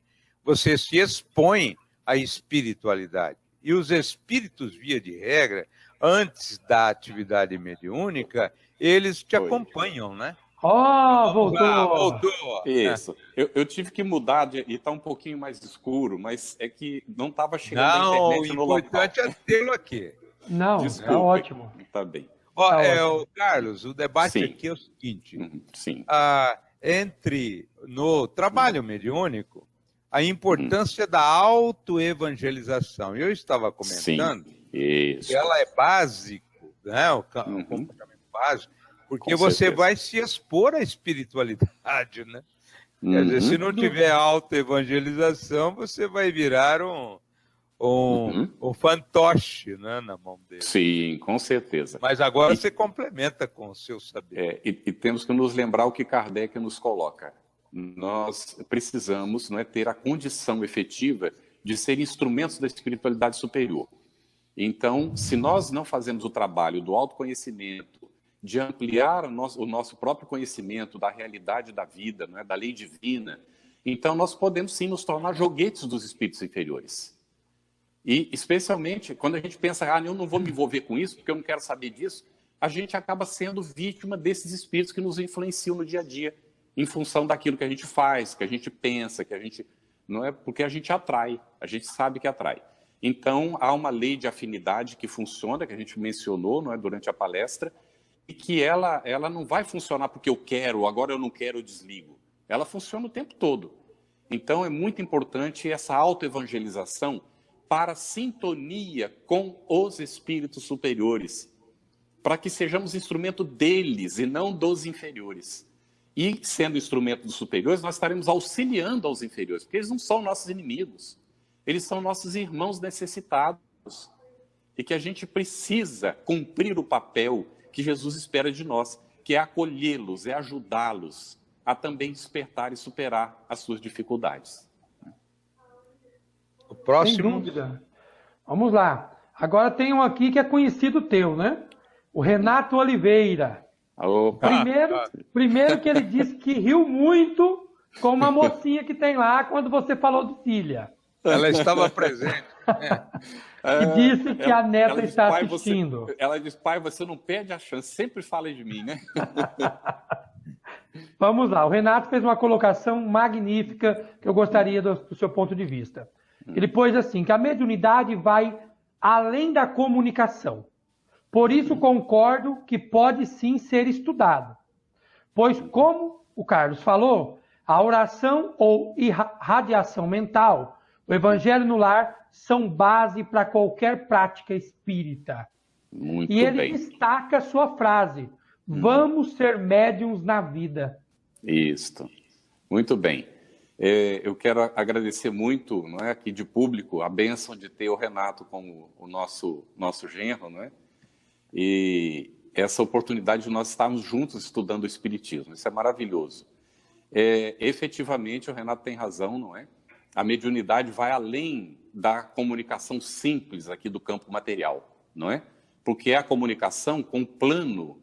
S1: você se expõe à espiritualidade. E os espíritos, via de regra, antes da atividade mediúnica, eles te acompanham, né?
S2: Voltou!
S3: Isso. Eu tive que mudar e está um pouquinho mais escuro, mas é que não estava chegando a internet no local.
S1: O importante é tê-lo aqui.
S2: Não, está ótimo.
S3: Está bem.
S1: Carlos, o debate aqui é o seguinte. No trabalho mediúnico, a importância da autoevangelização. Eu estava comentando que ela é básico, né? O comportamento básico, porque você vai se expor à espiritualidade, né? Quer dizer, se não tiver autoevangelização, você vai virar um fantoche, né, na mão dele.
S3: Sim, com certeza.
S1: Mas agora você complementa com o seu saber.
S3: E temos que nos lembrar o que Kardec nos coloca. Nós precisamos, não é, ter a condição efetiva de ser instrumentos da espiritualidade superior. Então, se nós não fazemos o trabalho do autoconhecimento, de ampliar o nosso próprio conhecimento da realidade da vida, não é, da lei divina, então nós podemos sim nos tornar joguetes dos espíritos inferiores. E, especialmente, quando a gente pensa, eu não vou me envolver com isso, porque eu não quero saber disso, a gente acaba sendo vítima desses espíritos que nos influenciam no dia a dia, em função daquilo que a gente faz, que a gente pensa, que a gente... Não é porque a gente atrai, a gente sabe que atrai. Então, há uma lei de afinidade que funciona, que a gente mencionou, não é, durante a palestra, e que ela não vai funcionar porque eu quero, agora eu não quero, eu desligo. Ela funciona o tempo todo. Então, é muito importante essa autoevangelização para sintonia com os espíritos superiores, para que sejamos instrumento deles e não dos inferiores. E, sendo instrumento dos superiores, nós estaremos auxiliando aos inferiores, porque eles não são nossos inimigos, eles são nossos irmãos necessitados, e que a gente precisa cumprir o papel que Jesus espera de nós, que é acolhê-los, é ajudá-los a também despertar e superar as suas dificuldades.
S1: O próximo...
S2: Sem dúvida. Vamos lá. Agora tem um aqui que é conhecido teu, né? O Renato Oliveira.
S3: Opa.
S2: Primeiro que ele disse que riu muito com uma mocinha que tem lá quando você falou de filha.
S1: Ela estava presente.
S2: E disse que a neta está assistindo.
S3: Ela diz, pai, você não perde a chance, sempre fala de mim, né?
S2: Vamos lá, o Renato fez uma colocação magnífica que eu gostaria do seu ponto de vista. Ele pôs assim, que a mediunidade vai além da comunicação. Por isso concordo que pode sim ser estudado. Pois, como o Carlos falou, a oração ou irradiação mental, o evangelho no lar, são base para qualquer prática espírita.
S3: Muito
S2: e ele
S3: bem.
S2: destaca a sua frase, vamos ser médiuns na vida.
S3: Isso, muito bem. Eu quero agradecer muito, não é, aqui de público, a bênção de ter o Renato como o nosso genro, não é? E essa oportunidade de nós estarmos juntos estudando o Espiritismo, isso é maravilhoso. Efetivamente, o Renato tem razão, não é? A mediunidade vai além da comunicação simples aqui do campo material, não é? Porque é a comunicação com o plano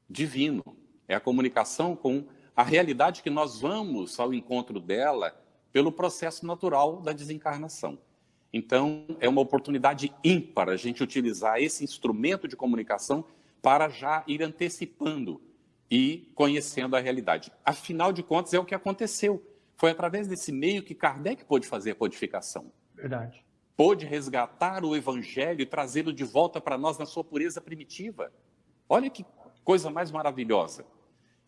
S3: divino, é a comunicação com a realidade que nós vamos ao encontro dela pelo processo natural da desencarnação. Então, é uma oportunidade ímpar a gente utilizar esse instrumento de comunicação para já ir antecipando e conhecendo a realidade. Afinal de contas, é o que aconteceu. Foi através desse meio que Kardec pôde fazer a codificação.
S2: Verdade.
S3: pôde resgatar o Evangelho e trazê-lo de volta para nós na sua pureza primitiva. Olha que coisa mais maravilhosa.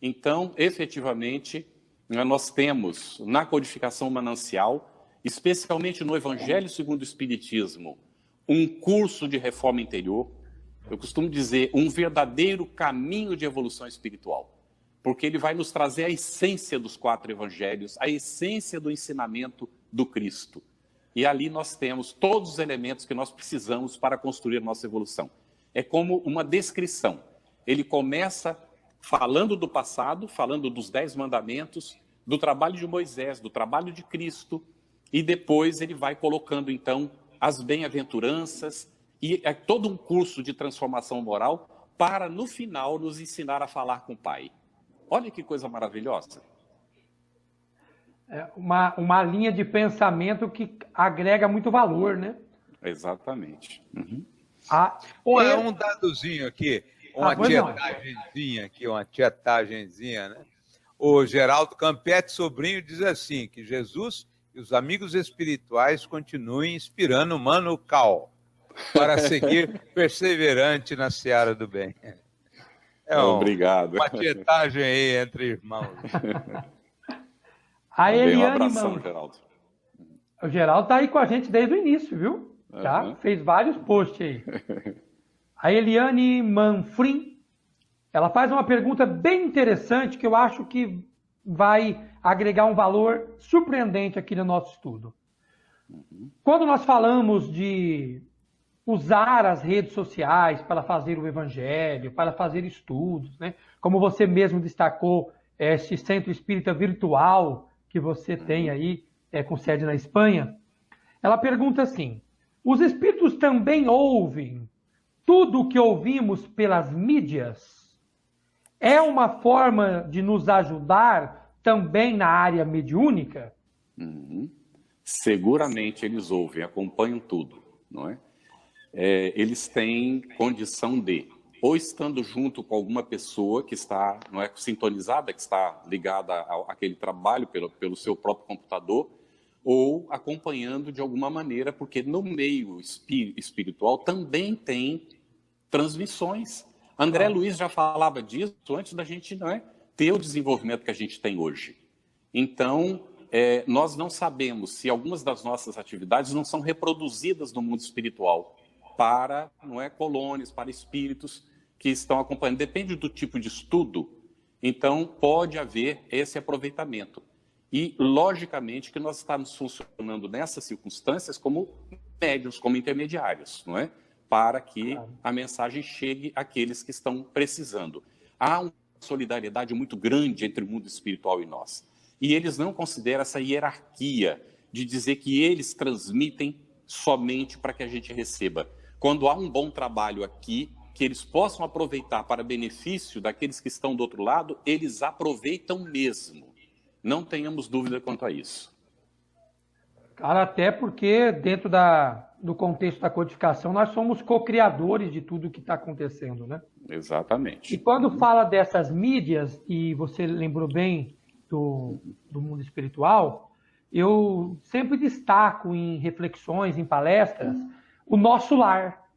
S3: Então, efetivamente, nós temos na codificação manancial, especialmente no Evangelho segundo o Espiritismo, um curso de reforma interior. Eu costumo dizer, um verdadeiro caminho de evolução espiritual, porque ele vai nos trazer a essência dos 4 evangelhos, a essência do ensinamento do Cristo. E ali nós temos todos os elementos que nós precisamos para construir a nossa evolução. É como uma descrição. Ele começa falando do passado, falando dos 10 mandamentos, do trabalho de Moisés, do trabalho de Cristo, e depois ele vai colocando, então, as bem-aventuranças, e é todo um curso de transformação moral para, no final, nos ensinar a falar com o Pai. Olha que coisa maravilhosa.
S2: É uma linha de pensamento que agrega muito valor, né?
S3: Exatamente. Uhum.
S1: Um dadozinho aqui, uma tietagenzinha, né? O Geraldo Campetti, sobrinho, diz assim, que Jesus e os amigos espirituais continuem inspirando o Mano Cal para seguir perseverante na seara do bem.
S3: Obrigado.
S1: Uma tietagem aí entre irmãos.
S2: A Eliane
S3: um abração, Geraldo.
S2: O Geraldo está aí com a gente desde o início, viu? Já fez vários posts aí. A Eliane Manfrim, ela faz uma pergunta bem interessante que eu acho que vai agregar um valor surpreendente aqui no nosso estudo. Quando nós falamos de usar as redes sociais para fazer o evangelho, para fazer estudos, né? Como você mesmo destacou, esse centro espírita virtual que você tem aí, com sede na Espanha, ela pergunta assim, os espíritos também ouvem tudo o que ouvimos pelas mídias? É uma forma de nos ajudar também na área mediúnica?
S3: Seguramente eles ouvem, acompanham tudo, não é? Eles têm condição de, ou estando junto com alguma pessoa que está, não é, sintonizada, que está ligada àquele trabalho pelo seu próprio computador, ou acompanhando de alguma maneira, porque no meio espiritual também tem transmissões. André Luiz já falava disso antes da gente, não é, ter o desenvolvimento que a gente tem hoje. Então, nós não sabemos se algumas das nossas atividades não são reproduzidas no mundo espiritual para, não é, colônias, para espíritos que estão acompanhando. Depende do tipo de estudo, então pode haver esse aproveitamento. E, logicamente, que nós estamos funcionando nessas circunstâncias como médiuns, como intermediários, não é? Para que a mensagem chegue àqueles que estão precisando. Há uma solidariedade muito grande entre o mundo espiritual e nós. E eles não consideram essa hierarquia de dizer que eles transmitem somente para que a gente receba. Quando há um bom trabalho aqui, que eles possam aproveitar para benefício daqueles que estão do outro lado, eles aproveitam mesmo. Não tenhamos dúvida quanto a isso.
S2: Cara, até porque dentro do contexto da codificação, nós somos co-criadores de tudo que está acontecendo, né?
S3: Exatamente.
S2: E quando fala dessas mídias, e você lembrou bem do mundo espiritual, eu sempre destaco em reflexões, em palestras, o nosso lar.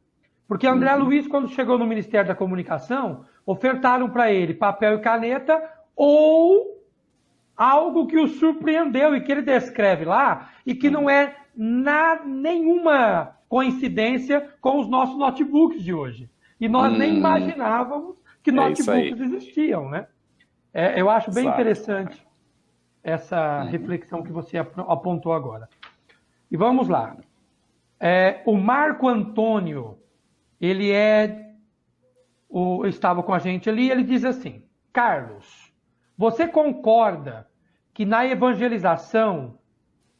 S2: Porque André Luiz, quando chegou no Ministério da Comunicação, ofertaram para ele papel e caneta ou algo que o surpreendeu e que ele descreve lá e que não é nenhuma coincidência com os nossos notebooks de hoje. E nós nem imaginávamos que notebooks existiam, né? Eu acho bem interessante essa reflexão que você apontou agora. E vamos lá. O Marco Antônio, ele estava com a gente ali, ele diz assim, Carlos, você concorda que na evangelização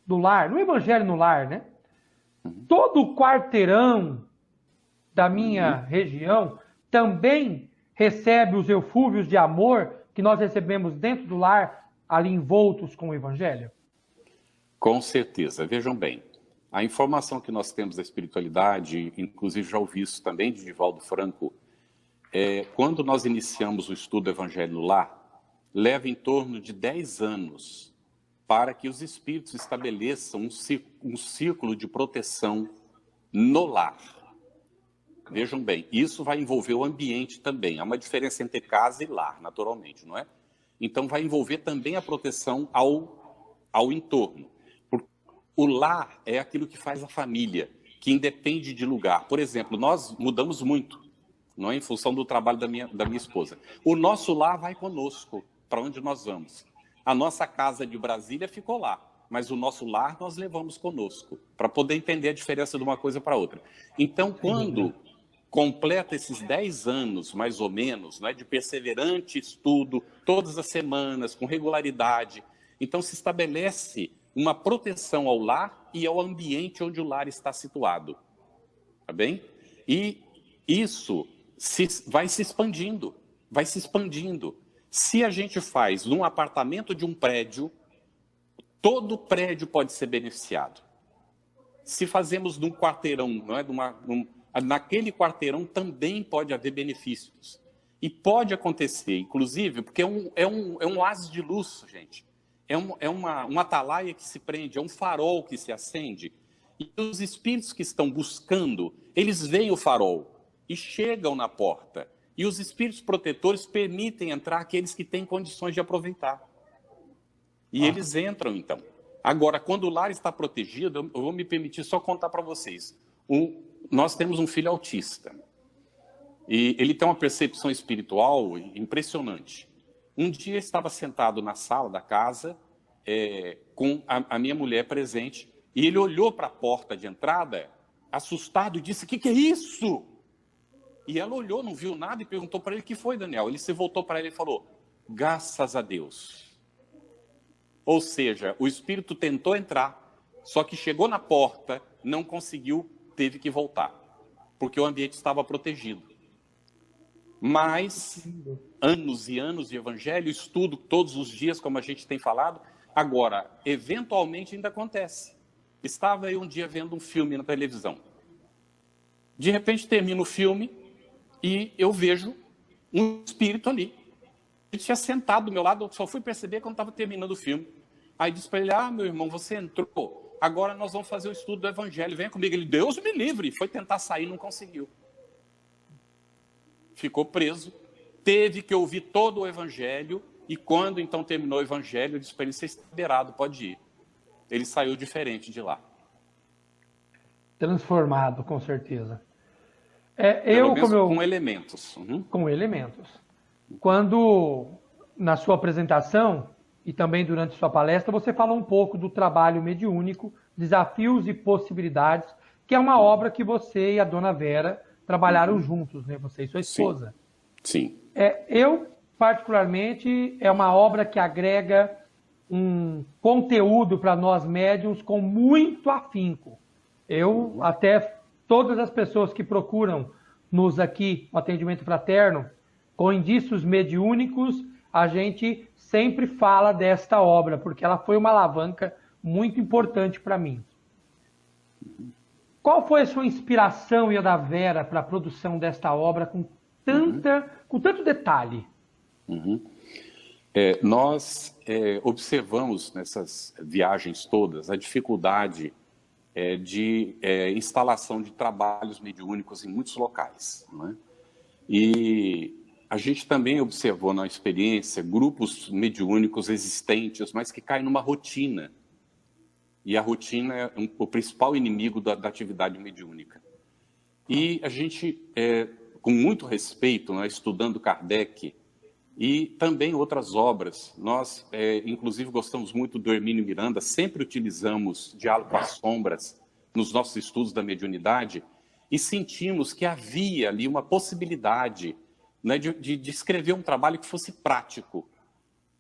S2: do lar, no evangelho no lar, né? Todo o quarteirão da minha região também recebe os eflúvios de amor que nós recebemos dentro do lar, ali envoltos com o evangelho?
S3: Com certeza. Vejam bem, a informação que nós temos da espiritualidade, inclusive já ouvi isso também de Divaldo Franco, quando nós iniciamos o estudo do Evangelho no Lar, leva em torno de 10 anos para que os espíritos estabeleçam um círculo de proteção no lar. Vejam bem, isso vai envolver o ambiente também. Há uma diferença entre casa e lar, naturalmente, não é? Então, vai envolver também a proteção ao entorno. Porque o lar é aquilo que faz a família, que independe de lugar. Por exemplo, nós mudamos muito, não é? Em função do trabalho da minha esposa. O nosso lar vai conosco, para onde nós vamos. A nossa casa de Brasília ficou lá, mas o nosso lar nós levamos conosco, para poder entender a diferença de uma coisa para outra. Então, quando completa esses 10 anos, mais ou menos, né, de perseverante estudo, todas as semanas, com regularidade, então se estabelece uma proteção ao lar e ao ambiente onde o lar está situado. Tá bem? E isso vai se expandindo, vai se expandindo. Se a gente faz num apartamento de um prédio, todo prédio pode ser beneficiado. Se fazemos num quarteirão, não é? Naquele quarteirão também pode haver benefícios. E pode acontecer, inclusive, porque é um oásis de luz, gente. É uma atalaia que se prende, é um farol que se acende. E os espíritos que estão buscando, eles veem o farol e chegam na porta. E os espíritos protetores permitem entrar aqueles que têm condições de aproveitar. E eles entram, então. Agora, quando o lar está protegido, eu vou me permitir só contar para vocês. Nós temos um filho autista. E ele tem uma percepção espiritual impressionante. Um dia estava sentado na sala da casa, com a minha mulher presente, e ele olhou para a porta de entrada, assustado, e disse: "O que é isso?" E ela olhou, não viu nada, e perguntou para ele: "O que foi, Daniel?" Ele se voltou para ele e falou: "Graças a Deus." Ou seja, o espírito tentou entrar, só que chegou na porta, não conseguiu, teve que voltar, porque o ambiente estava protegido. Mas, anos e anos de evangelho, estudo todos os dias, como a gente tem falado. Agora, eventualmente ainda acontece. Estava aí um dia vendo um filme na televisão. De repente termina o filme e eu vejo um espírito ali. Ele tinha sentado do meu lado, eu só fui perceber quando estava terminando o filme. Aí disse para ele: "Ah, meu irmão, você entrou, agora nós vamos fazer o estudo do evangelho, venha comigo." Ele: "Deus me livre." Foi tentar sair, não conseguiu. Ficou preso, teve que ouvir todo o evangelho, e quando então terminou o evangelho, eu disse para ele: "Você está liberado, pode ir." Ele saiu diferente de lá.
S2: Transformado, com certeza.
S3: Com elementos.
S2: Com elementos. Quando, na sua apresentação, e também durante sua palestra, você falou um pouco do trabalho mediúnico, Desafios e Possibilidades, que é uma obra que você e a dona Vera trabalharam juntos, né? Você e sua esposa.
S3: Sim.
S2: Eu, particularmente, é uma obra que agrega um conteúdo para nós médiuns com muito afinco. Até todas as pessoas que procuram nos aqui, o atendimento fraterno, com indícios mediúnicos, a gente sempre fala desta obra, porque ela foi uma alavanca muito importante para mim. Qual foi a sua inspiração e a da Vera para a produção desta obra com tanto detalhe?
S3: Nós observamos nessas viagens todas a dificuldade de instalação de trabalhos mediúnicos em muitos locais, não é? E a gente também observou na experiência grupos mediúnicos existentes, mas que caem numa rotina. E a rotina é o principal inimigo da atividade mediúnica. E a gente, com muito respeito, né, estudando Kardec e também outras obras, nós, inclusive, gostamos muito do Hermínio Miranda, sempre utilizamos Diálogo com as Sombras nos nossos estudos da mediunidade, e sentimos que havia ali uma possibilidade, né, de escrever um trabalho que fosse prático,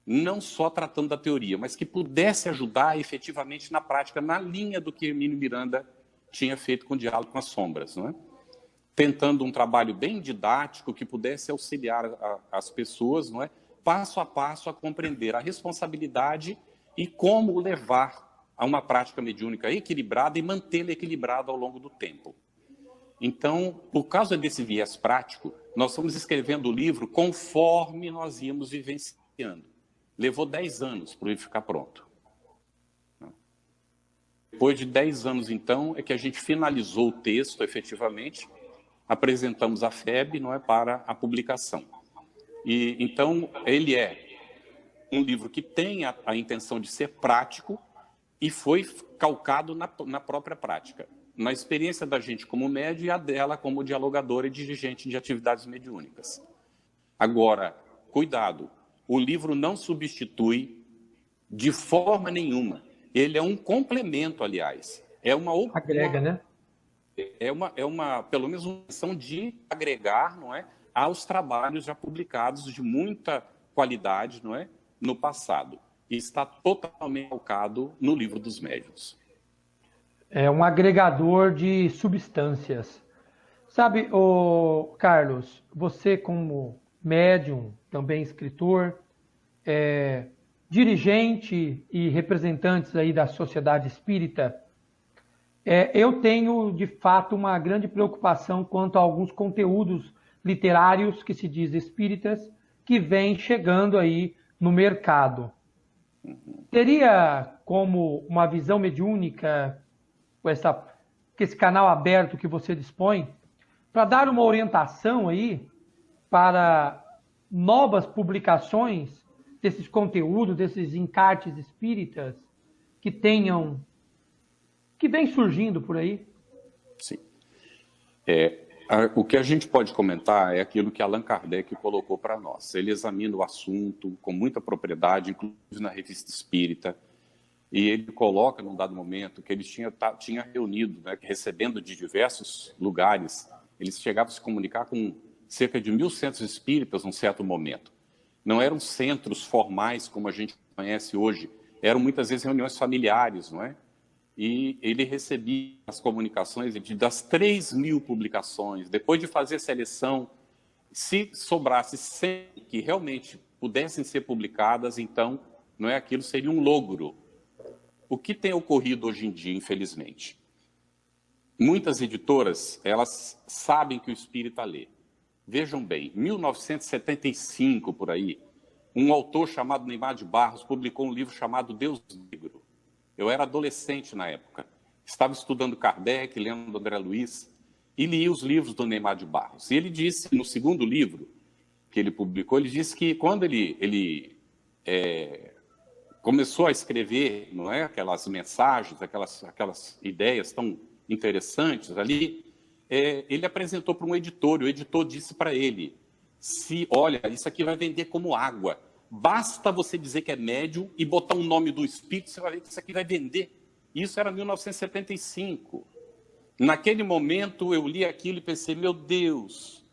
S3: não só tratando da teoria, mas que pudesse ajudar efetivamente na prática, na linha do que Hermínio Miranda tinha feito com o Diálogo com as Sombras, não é? Tentando um trabalho bem didático que pudesse auxiliar as pessoas, não é? Passo a passo, a compreender a responsabilidade e como levar a uma prática mediúnica equilibrada e mantê-la equilibrada ao longo do tempo. Então, por causa desse viés prático, nós fomos escrevendo o livro conforme nós íamos vivenciando. Levou 10 anos para ele ficar pronto. Depois de 10 anos, então, é que a gente finalizou o texto, efetivamente, apresentamos a FEB, não é, para a publicação. E então, ele é um livro que tem a intenção de ser prático e foi calcado na própria prática, na experiência da gente como médio e a dela como dialogadora e dirigente de atividades mediúnicas. Agora, cuidado, o livro não substitui de forma nenhuma. Ele é um complemento, aliás.
S2: Agrega, né?
S3: Pelo menos uma ação de agregar, não é, aos trabalhos já publicados de muita qualidade, não é, no passado. E está totalmente calcado no Livro dos Médiuns.
S2: É um agregador de substâncias. Sabe, Carlos, você como médium, também escritor, dirigente e representantes aí da sociedade espírita, eu tenho, de fato, uma grande preocupação quanto a alguns conteúdos literários que se diz espíritas que vêm chegando aí no mercado. Teria como uma visão mediúnica, com esse canal aberto que você dispõe, para dar uma orientação aí para novas publicações desses conteúdos, desses encartes espíritas que vem surgindo por aí?
S3: Sim. O que a gente pode comentar é aquilo que Allan Kardec colocou para nós. Ele examina o assunto com muita propriedade, inclusive na Revista Espírita, e ele coloca, num dado momento, que ele tinha reunido, né, recebendo de diversos lugares, eles chegavam a se comunicar com cerca de 1.000 centros espíritas num certo momento. Não eram centros formais como a gente conhece hoje, eram muitas vezes reuniões familiares, não é? E ele recebia as comunicações das 3.000 publicações. Depois de fazer a seleção, se sobrasse 100 que realmente pudessem ser publicadas, então, não é, aquilo seria um logro. O que tem ocorrido hoje em dia, infelizmente? Muitas editoras, elas sabem que o espírita lê. Vejam bem, 1975, por aí, um autor chamado Neymar de Barros publicou um livro chamado Deus Negro. Eu era adolescente na época, estava estudando Kardec, lendo André Luiz, e li os livros do Neymar de Barros. E ele disse, no segundo livro que ele publicou, ele disse que quando ele começou a escrever, não é, aquelas mensagens, aquelas ideias tão interessantes ali, ele apresentou para um editor, e o editor disse para ele, olha, isso aqui vai vender como água. Basta você dizer que é médium e botar o nome do espírito, você vai ver que isso aqui vai vender. Isso era 1975. Naquele momento, eu li aquilo e pensei, meu Deus,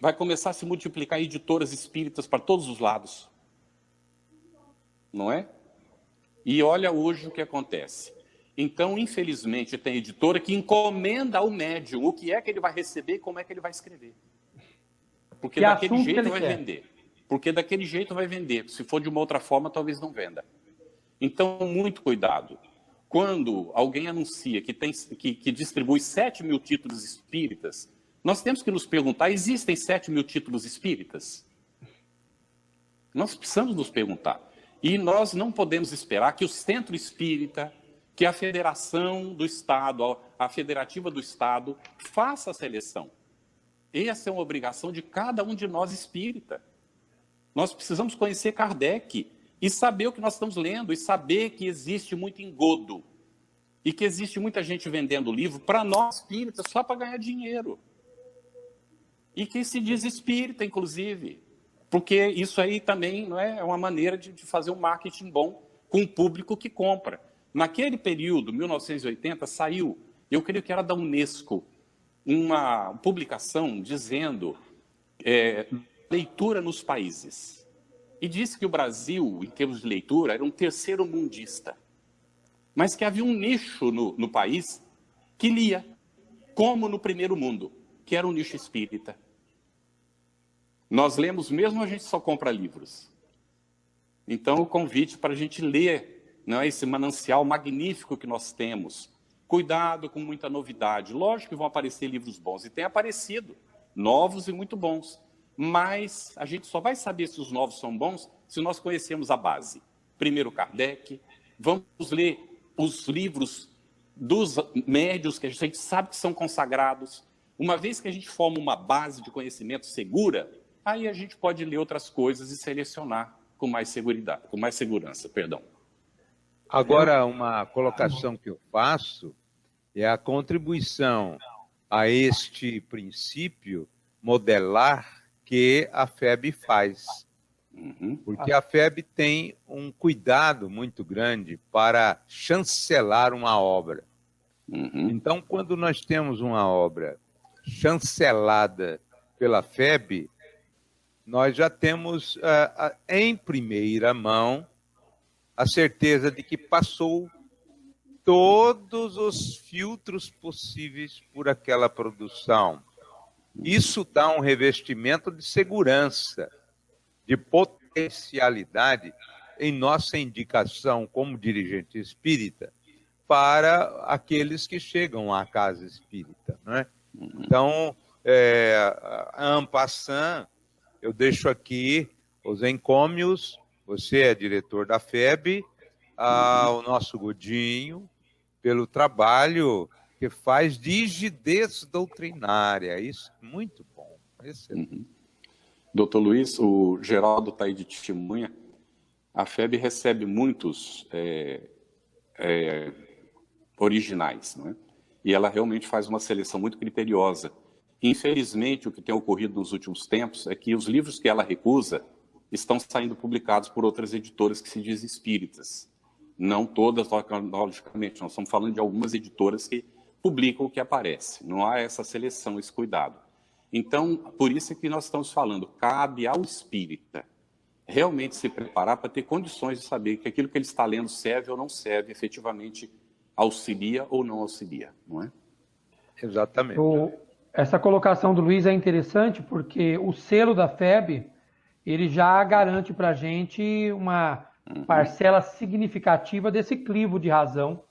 S3: vai começar a se multiplicar editoras espíritas para todos os lados. Não é? E olha hoje o que acontece. Então, infelizmente, tem editora que encomenda ao médium o que é que ele vai receber e como é que ele vai escrever. Porque daquele jeito vai vender. Porque daquele jeito vai vender. Se for de uma outra forma, talvez não venda. Então, muito cuidado. Quando alguém anuncia que distribui 7.000 títulos espíritas, nós temos que nos perguntar, existem 7.000 títulos espíritas? Nós precisamos nos perguntar. E nós não podemos esperar que o Centro Espírita, que a Federação do Estado, a Federativa do Estado, faça a seleção. Essa é uma obrigação de cada um de nós espírita. Nós precisamos conhecer Kardec e saber o que nós estamos lendo, e saber que existe muito engodo, e que existe muita gente vendendo livro para nós espíritas só para ganhar dinheiro. E que se diz espírita, inclusive, porque isso aí também não é uma maneira de fazer um marketing bom com o público que compra. Naquele período, 1980, saiu, eu creio que era da Unesco, uma publicação dizendo leitura nos países. E disse que o Brasil, em termos de leitura, era um terceiro mundista. Mas que havia um nicho no país que lia, como no primeiro mundo, que era o nicho espírita. Nós lemos mesmo, a gente só compra livros. Então, o convite para a gente ler, não é, esse manancial magnífico que nós temos. Cuidado com muita novidade. Lógico que vão aparecer livros bons, e tem aparecido, novos e muito bons. Mas a gente só vai saber se os novos são bons se nós conhecermos a base. Primeiro Kardec, vamos ler os livros dos médios que a gente sabe que são consagrados. Uma vez que a gente forma uma base de conhecimento segura, aí a gente pode ler outras coisas e selecionar com mais segurança, perdão.
S1: Agora, uma colocação que eu faço é a contribuição a este princípio modelar que a FEB faz. Porque a FEB tem um cuidado muito grande para chancelar uma obra. Então, quando nós temos uma obra chancelada pela FEB, nós já temos, em primeira mão, a certeza de que passou todos os filtros possíveis por aquela produção. Isso dá um revestimento de segurança, de potencialidade em nossa indicação como dirigente espírita para aqueles que chegam à casa espírita, não é? Então, en passant, eu deixo aqui os encômios. Você é diretor da FEB, o nosso Godinho, pelo trabalho que faz de rigidez doutrinária. Isso é muito bom. Excelente.
S3: Doutor Luiz, o Geraldo está aí de testemunha. A FEB recebe muitos originais, não é? E ela realmente faz uma seleção muito criteriosa. Infelizmente, o que tem ocorrido nos últimos tempos é que os livros que ela recusa estão saindo publicados por outras editoras que se dizem espíritas. Não todas, logicamente, nós estamos falando de algumas editoras que publicam o que aparece. Não há essa seleção, esse cuidado. Então, por isso é que nós estamos falando, cabe ao espírita realmente se preparar para ter condições de saber que aquilo que ele está lendo serve ou não serve, efetivamente auxilia ou não auxilia, não é?
S1: Exatamente.
S2: Essa colocação do Luiz é interessante porque o selo da FEB, ele já garante para a gente uma parcela significativa desse crivo de razão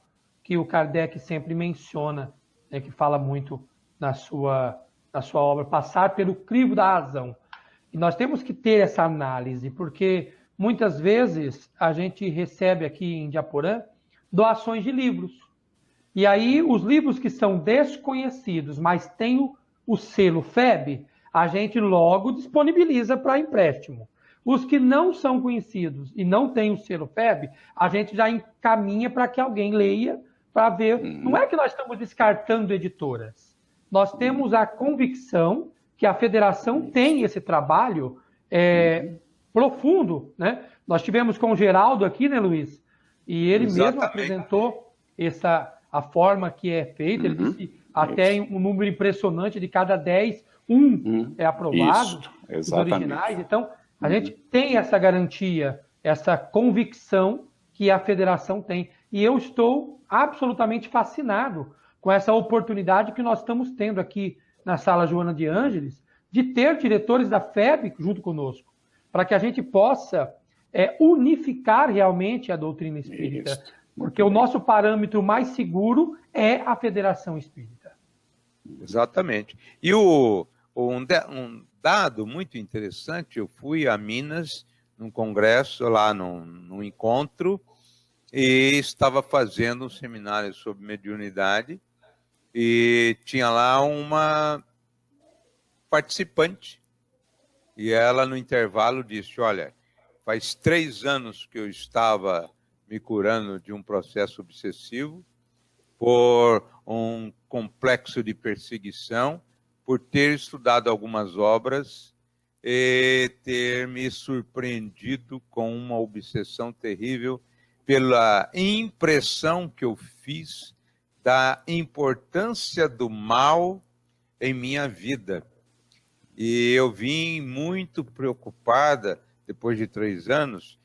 S2: que o Kardec sempre menciona, né, que fala muito na sua obra, passar pelo crivo da razão. E nós temos que ter essa análise, porque muitas vezes a gente recebe aqui em Diaporã doações de livros. E aí os livros que são desconhecidos, mas tem o selo FEB, a gente logo disponibiliza para empréstimo. Os que não são conhecidos e não têm o selo FEB, a gente já encaminha para que alguém leia, para ver. Não é que nós estamos descartando editoras. Nós temos a convicção que a federação tem esse trabalho profundo, né? Nós tivemos com o Geraldo aqui, né, Luiz? E ele mesmo apresentou a forma que é feita. Ele disse até um número impressionante de cada 10, é aprovado, os originais. Então, a gente tem essa garantia, essa convicção que a federação tem. E eu estou absolutamente fascinado com essa oportunidade que nós estamos tendo aqui na Sala Joana de Ângeles, de ter diretores da FEB junto conosco, para que a gente possa unificar realmente a doutrina espírita. Porque o nosso parâmetro mais seguro é a Federação Espírita.
S1: Exatamente. E um dado muito interessante, eu fui a Minas, num congresso, lá num encontro, e estava fazendo um seminário sobre mediunidade, e tinha lá uma participante, e ela, no intervalo, disse: olha, faz 3 anos que eu estava me curando de um processo obsessivo, por um complexo de perseguição, por ter estudado algumas obras e ter me surpreendido com uma obsessão terrível pela impressão que eu fiz da importância do mal em minha vida. E eu vim muito preocupada, depois de 3 anos,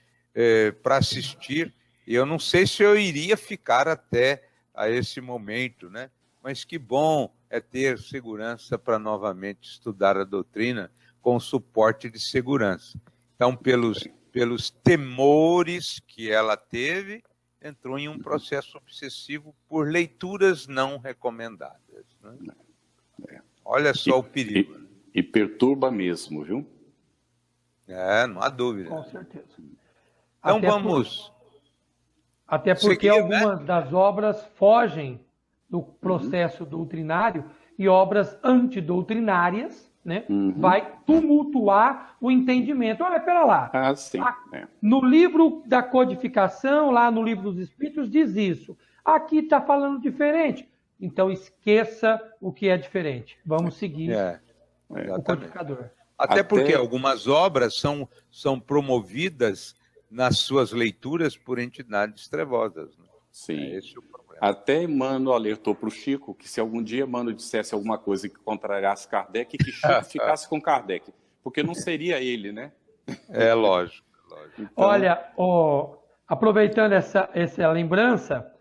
S1: para assistir. E eu não sei se eu iria ficar até a esse momento, né? Mas que bom é ter segurança para novamente estudar a doutrina com suporte de segurança. Então, pelos temores que ela teve, entrou em um processo obsessivo por leituras não recomendadas, né? Olha só o perigo.
S3: E perturba mesmo, viu?
S1: Não há dúvida.
S2: Com certeza.
S1: Então até porque
S2: algumas das obras fogem no processo doutrinário, e obras antidoutrinárias, né, vai tumultuar o entendimento. Olha, pera lá.
S3: Sim.
S2: No livro da codificação, lá no livro dos Espíritos, diz isso. Aqui está falando diferente. Então, esqueça o que é diferente. Vamos seguir o codificador.
S1: Até porque algumas obras são promovidas nas suas leituras por entidades trevosas. Né?
S3: Sim.
S1: Esse é o problema.
S3: Até Emmanuel alertou para o Chico que se algum dia Emmanuel dissesse alguma coisa que contrariasse Kardec, que Chico ficasse com Kardec, porque não seria ele, né?
S1: É lógico.
S2: Então... Olha, aproveitando essa lembrança,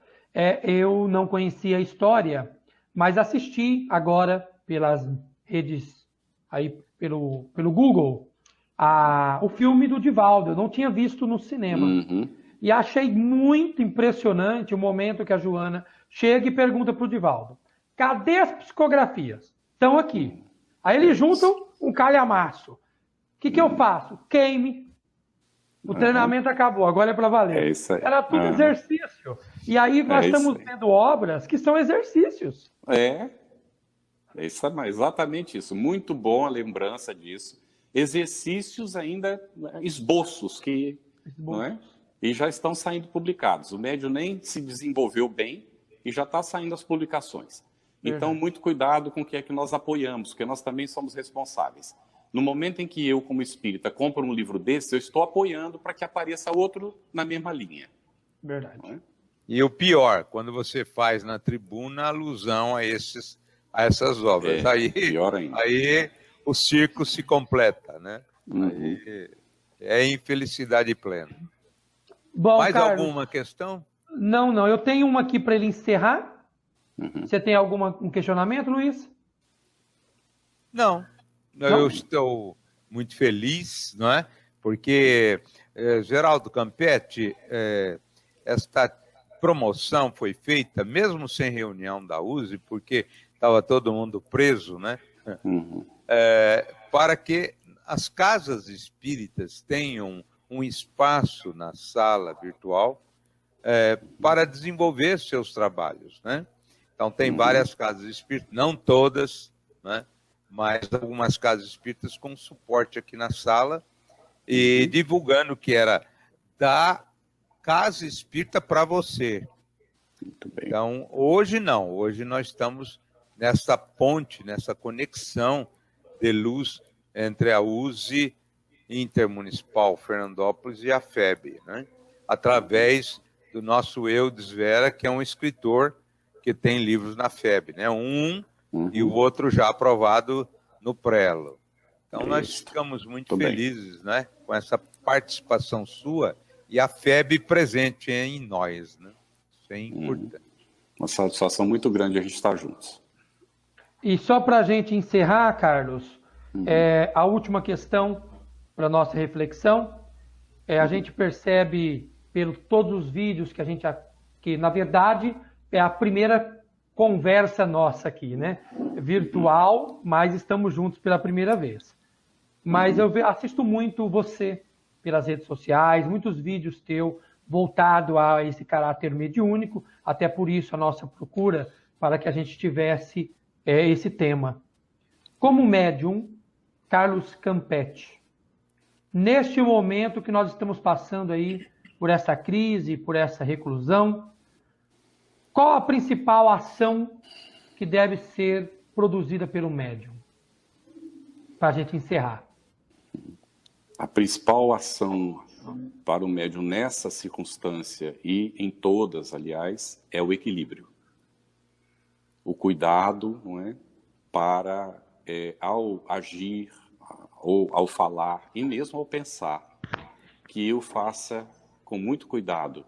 S2: eu não conhecia a história, mas assisti agora pelas redes, aí pelo Google, o filme do Divaldo. Eu não tinha visto no cinema. E achei muito impressionante o momento que a Joana chega e pergunta para o Divaldo: cadê as psicografias? Estão aqui. Aí eles juntam um calhamaço. O que eu faço? Queime. O treinamento acabou, agora é para valer.
S3: Isso aí.
S2: Era tudo exercício. E aí nós estamos tendo obras que são exercícios.
S3: Exatamente isso. Muito bom a lembrança disso. Exercícios ainda, esboços, não é? E já estão saindo publicados. O médium nem se desenvolveu bem e já está saindo as publicações. Então, muito cuidado com o que é que nós apoiamos, porque nós também somos responsáveis. No momento em que eu, como espírita, compro um livro desse, eu estou apoiando para que apareça outro na mesma linha.
S2: Verdade.
S1: E o pior, quando você faz na tribuna alusão a essas obras.
S3: Pior ainda.
S1: Aí o circo se completa, né? Aí é infelicidade plena.
S2: Bom,
S1: Mais
S2: Carlos,
S1: alguma questão?
S2: Não. Eu tenho uma aqui para ele encerrar. Você tem algum questionamento, Luiz?
S1: Não. Eu estou muito feliz, não é? Porque Geraldo Campetti, esta promoção foi feita mesmo sem reunião da USE, porque estava todo mundo preso, né? Para que as casas espíritas tenham um espaço na sala virtual para desenvolver seus trabalhos, né? Então, tem várias casas espíritas, não todas, né? Mas algumas casas espíritas com suporte aqui na sala e divulgando que era da casa espírita para você.
S3: Muito bem.
S1: Então, hoje não. Hoje nós estamos nessa ponte, nessa conexão de luz entre a USE Intermunicipal Fernandópolis e a FEB, né? Através do nosso Eudes Vera, que é um escritor que tem livros na FEB, né? E o outro já aprovado no Prelo. Então, nós ficamos muito felizes, né, com essa participação sua e a FEB presente em nós, né? Isso é importante.
S3: Uma satisfação muito grande a gente estar juntos.
S2: E só para a gente encerrar, Carlos, a última questão para nossa reflexão, a gente percebe pelos todos os vídeos que na verdade é a primeira conversa nossa aqui, né? Virtual, mas estamos juntos pela primeira vez. Mas eu assisto muito você pelas redes sociais, muitos vídeos teu voltado a esse caráter mediúnico, até por isso a nossa procura para que a gente tivesse esse tema. Como médium, Carlos Campetti, neste momento que nós estamos passando aí por essa crise, por essa reclusão, qual a principal ação que deve ser produzida pelo médium? Para a gente encerrar.
S3: A principal ação para o médium nessa circunstância e em todas, aliás, é o equilíbrio. O cuidado, não é, para, ao agir, ou ao falar, e mesmo ao pensar, que eu faça com muito cuidado,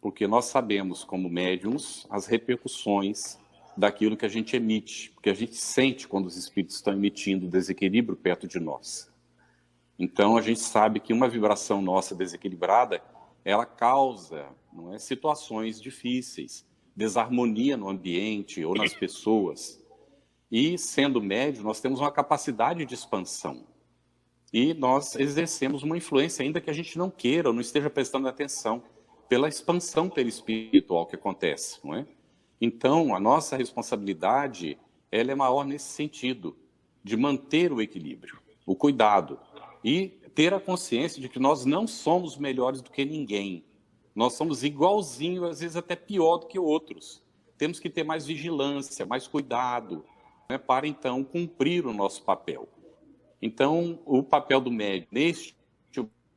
S3: porque nós sabemos, como médiums, as repercussões daquilo que a gente emite, porque a gente sente quando os espíritos estão emitindo desequilíbrio perto de nós. Então, a gente sabe que uma vibração nossa desequilibrada, ela causa, não é, situações difíceis, desarmonia no ambiente ou nas pessoas. E, sendo médium, nós temos uma capacidade de expansão. E nós exercemos uma influência, ainda que a gente não queira ou não esteja prestando atenção, pela expansão perispiritual que acontece, não é? Então, a nossa responsabilidade, ela é maior nesse sentido, de manter o equilíbrio, o cuidado, e ter a consciência de que nós não somos melhores do que ninguém. Nós somos igualzinho, às vezes até pior do que outros. Temos que ter mais vigilância, mais cuidado, né, para, então, cumprir o nosso papel. Então, o papel do médico, neste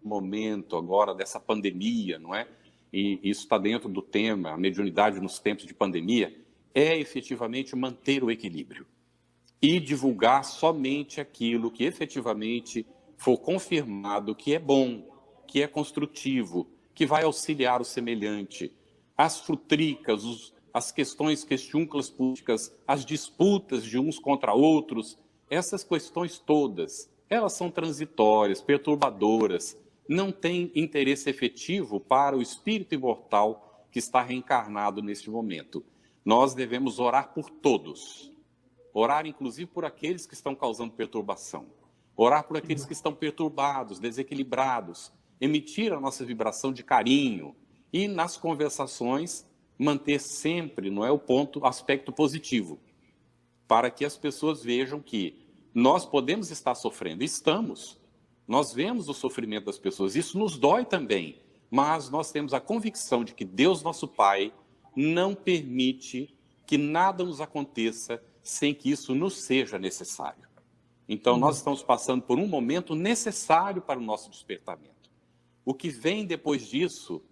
S3: momento agora dessa pandemia, não é? E isso está dentro do tema, a mediunidade nos tempos de pandemia, é efetivamente manter o equilíbrio e divulgar somente aquilo que efetivamente for confirmado que é bom, que é construtivo, que vai auxiliar o semelhante. As futricas, as questões questiúnculas políticas, as disputas de uns contra outros, essas questões todas, elas são transitórias, perturbadoras, não têm interesse efetivo para o espírito imortal que está reencarnado neste momento. Nós devemos orar por todos, orar inclusive por aqueles que estão causando perturbação, orar por aqueles que estão perturbados, desequilibrados, emitir a nossa vibração de carinho e nas conversações manter sempre, não é, o aspecto positivo, para que as pessoas vejam que nós podemos estar sofrendo, estamos, nós vemos o sofrimento das pessoas, isso nos dói também, mas nós temos a convicção de que Deus, nosso Pai, não permite que nada nos aconteça sem que isso nos seja necessário. Então, nós estamos passando por um momento necessário para o nosso despertamento. O que vem depois disso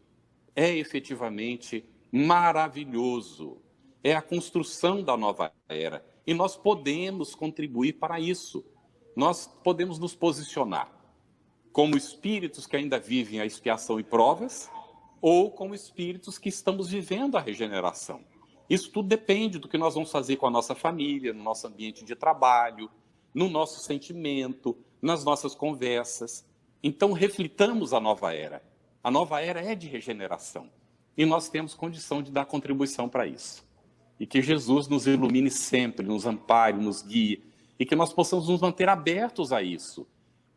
S3: é efetivamente maravilhoso. É a construção da nova era. E nós podemos contribuir para isso. Nós podemos nos posicionar como espíritos que ainda vivem a expiação e provas, ou como espíritos que estamos vivendo a regeneração. Isso tudo depende do que nós vamos fazer com a nossa família, no nosso ambiente de trabalho, no nosso sentimento, nas nossas conversas. Então, reflitamos a nova era. A nova era é de regeneração. E nós temos condição de dar contribuição para isso. E que Jesus nos ilumine sempre, nos ampare, nos guie, e que nós possamos nos manter abertos a isso.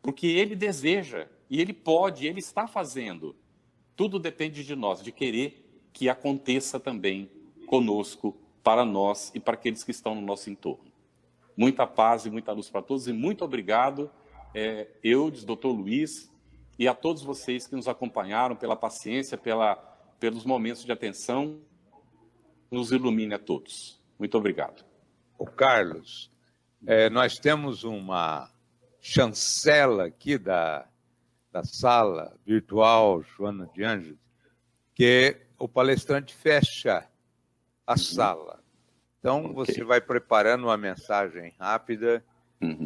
S3: Porque Ele deseja, e Ele pode, e Ele está fazendo. Tudo depende de nós, de querer que aconteça também conosco, para nós e para aqueles que estão no nosso entorno. Muita paz e muita luz para todos, e muito obrigado, Eudes, Dr. Luiz, e a todos vocês que nos acompanharam, pela paciência, pelos momentos de atenção. Nos ilumine a todos. Muito obrigado.
S1: Ô Carlos, nós temos uma chancela aqui da sala virtual Joana de Ângeles, que o palestrante fecha a sala. Então, você vai preparando uma mensagem rápida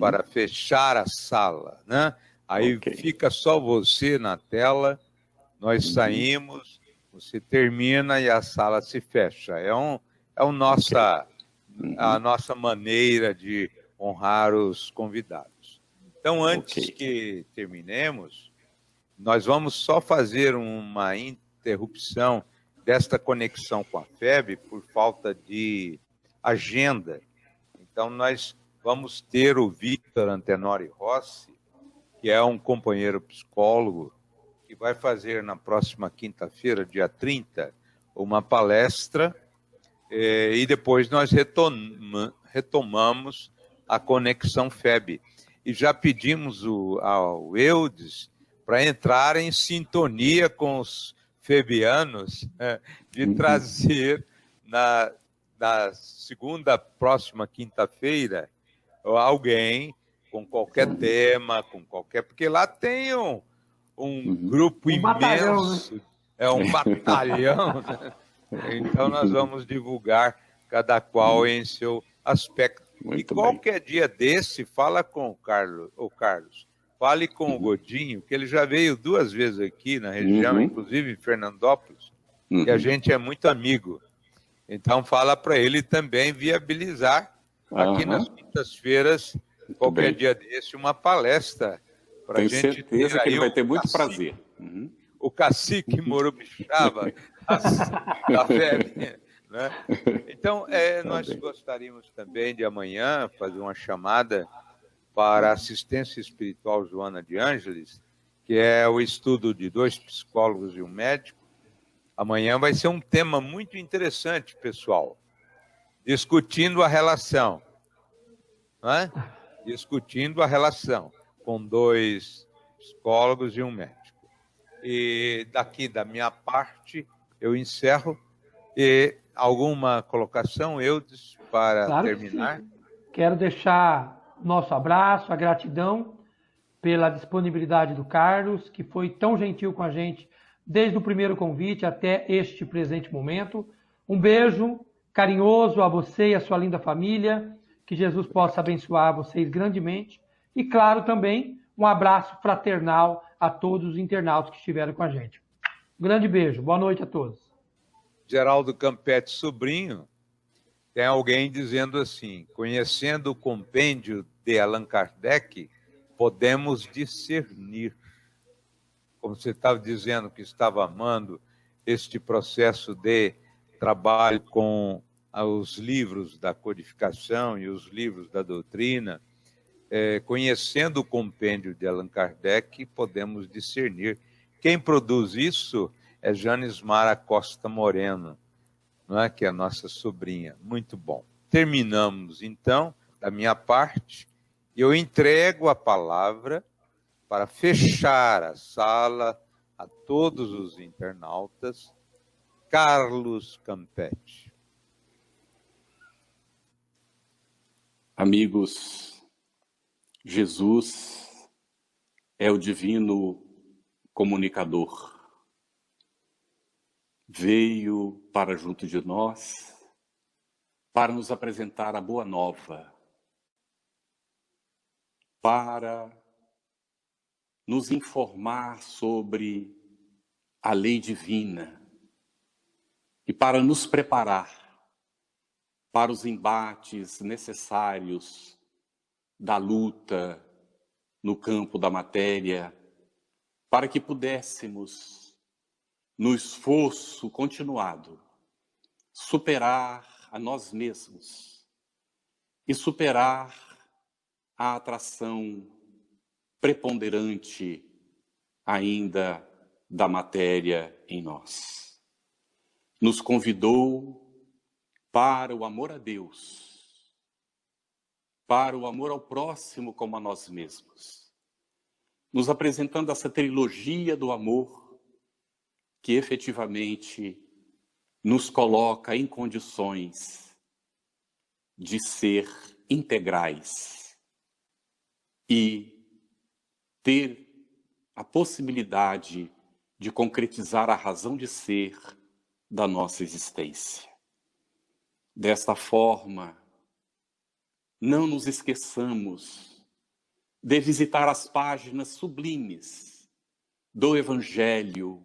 S1: para fechar a sala, né? Aí fica só você na tela, nós saímos, você termina e a sala se fecha. A nossa maneira de honrar os convidados. Então, antes que terminemos, nós vamos só fazer uma interrupção desta conexão com a FEB por falta de agenda. Então, nós vamos ter o Victor Antenori Rossi, que é um companheiro psicólogo, que vai fazer na próxima quinta-feira, dia 30, uma palestra, e depois nós retomamos a conexão FEB. E já pedimos ao Eudes para entrar em sintonia com os febianos, de trazer na segunda próxima quinta-feira alguém com qualquer tema, porque lá tem um grupo imenso, um batalhão, né? Então nós vamos divulgar cada qual em seu aspecto. Muito qualquer dia desse, fala com o Carlos, fale com o Godinho, que ele já veio 2 vezes aqui na região, inclusive em Fernandópolis, e a gente é muito amigo. Então fala para ele também viabilizar aqui nas quintas-feiras, qualquer dia desse, uma palestra.
S3: Tenho certeza que ele vai ter muito prazer.
S1: O cacique Morubixaba, da FEB, né? Então, nós gostaríamos também de amanhã fazer uma chamada para a assistência espiritual Joana de Ângeles, que é o estudo de 2 psicólogos e um médico. Amanhã vai ser um tema muito interessante, pessoal. discutindo a relação, não é? Discutindo a relação com 2 psicólogos e um médico. E daqui da minha parte eu encerro. E alguma colocação, Eudes, para
S2: Claro que
S1: terminar?
S2: sim. Quero deixar nosso abraço, a gratidão pela disponibilidade do Carlos, que foi tão gentil com a gente desde o primeiro convite até este presente momento. Um beijo carinhoso a você e a sua linda família, que Jesus possa abençoar vocês grandemente. E, claro, também um abraço fraternal a todos os internautas que estiveram com a gente. Um grande beijo, boa noite a todos.
S1: Geraldo Campetti Sobrinho, tem alguém dizendo assim: conhecendo o compêndio de Allan Kardec, podemos discernir. Como você estava dizendo que estava amando este processo de trabalho com os livros da codificação e os livros da doutrina, conhecendo o compêndio de Allan Kardec, podemos discernir. Quem produz isso é Janes Mara Costa Moreno, não é? Que é a nossa sobrinha. Muito bom. Terminamos, então, da minha parte. Eu entrego a palavra para fechar a sala a todos os internautas, Carlos Campetti.
S3: Amigos, Jesus é o divino comunicador. Veio para junto de nós para nos apresentar a boa nova, para nos informar sobre a lei divina e para nos preparar para os embates necessários da luta no campo da matéria, para que pudéssemos, no esforço continuado, superar a nós mesmos e superar a atração preponderante ainda da matéria em nós. Nos convidou para o amor a Deus, para o amor ao próximo como a nós mesmos, nos apresentando essa trilogia do amor que efetivamente nos coloca em condições de ser integrais e ter a possibilidade de concretizar a razão de ser da nossa existência. Desta forma, não nos esqueçamos de visitar as páginas sublimes do Evangelho,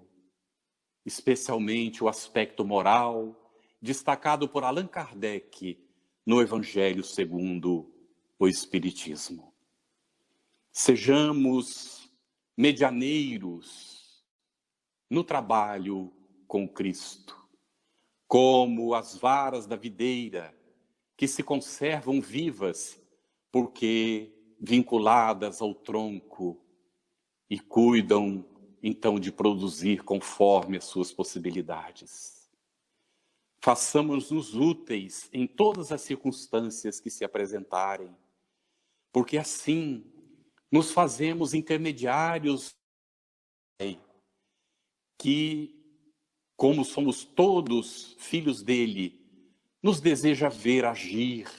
S3: especialmente o aspecto moral, destacado por Allan Kardec no Evangelho segundo o Espiritismo. Sejamos medianeiros no trabalho com Cristo, como as varas da videira que se conservam vivas porque vinculadas ao tronco e cuidam então de produzir conforme as suas possibilidades. Façamos-nos úteis em todas as circunstâncias que se apresentarem, porque assim nos fazemos intermediários que, como somos todos filhos dele, nos deseja ver agir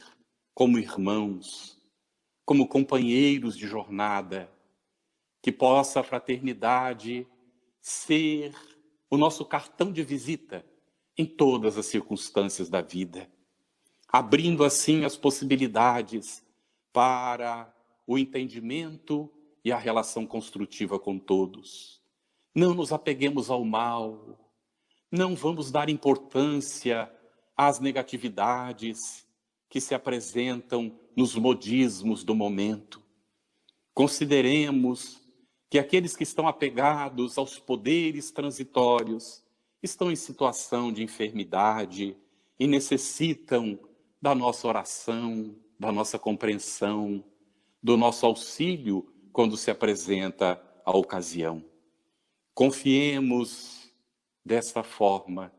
S3: como irmãos, como companheiros de jornada, que possa a fraternidade ser o nosso cartão de visita em todas as circunstâncias da vida, abrindo assim as possibilidades para o entendimento e a relação construtiva com todos. Não nos apeguemos ao mal, não vamos dar importância às negatividades que se apresentam nos modismos do momento. Consideremos que aqueles que estão apegados aos poderes transitórios estão em situação de enfermidade e necessitam da nossa oração, da nossa compreensão, do nosso auxílio quando se apresenta a ocasião. Confiemos desta forma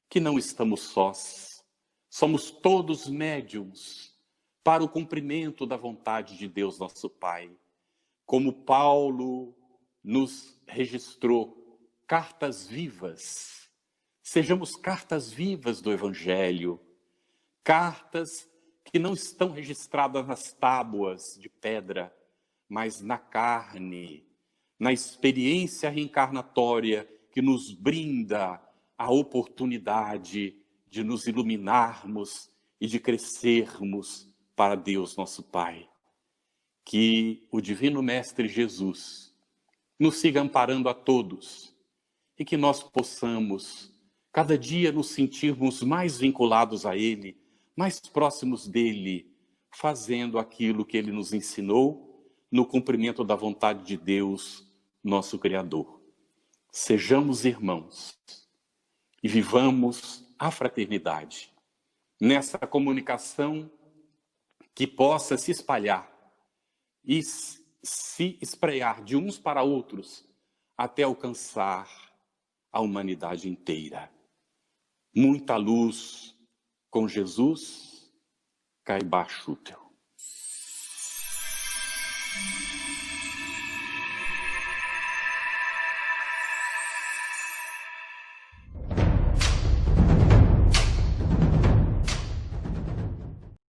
S3: que não estamos sós, Somos todos médiums para o cumprimento da vontade de Deus, nosso Pai. Como Paulo nos registrou, cartas vivas. Sejamos cartas vivas do Evangelho, cartas que não estão registradas nas tábuas de pedra, mas na carne, na experiência reencarnatória que nos brinda a oportunidade de nos iluminarmos e de crescermos para Deus, nosso Pai. Que o Divino Mestre Jesus nos siga amparando a todos e que nós possamos, cada dia, nos sentirmos mais vinculados a Ele, mais próximos dEle, fazendo aquilo que Ele nos ensinou no cumprimento da vontade de Deus, nosso Criador. Sejamos irmãos e vivamos a fraternidade nessa comunicação que possa se espalhar e se espraiar de uns para outros até alcançar a humanidade inteira. Muita luz com Jesus, Caiba Schutel.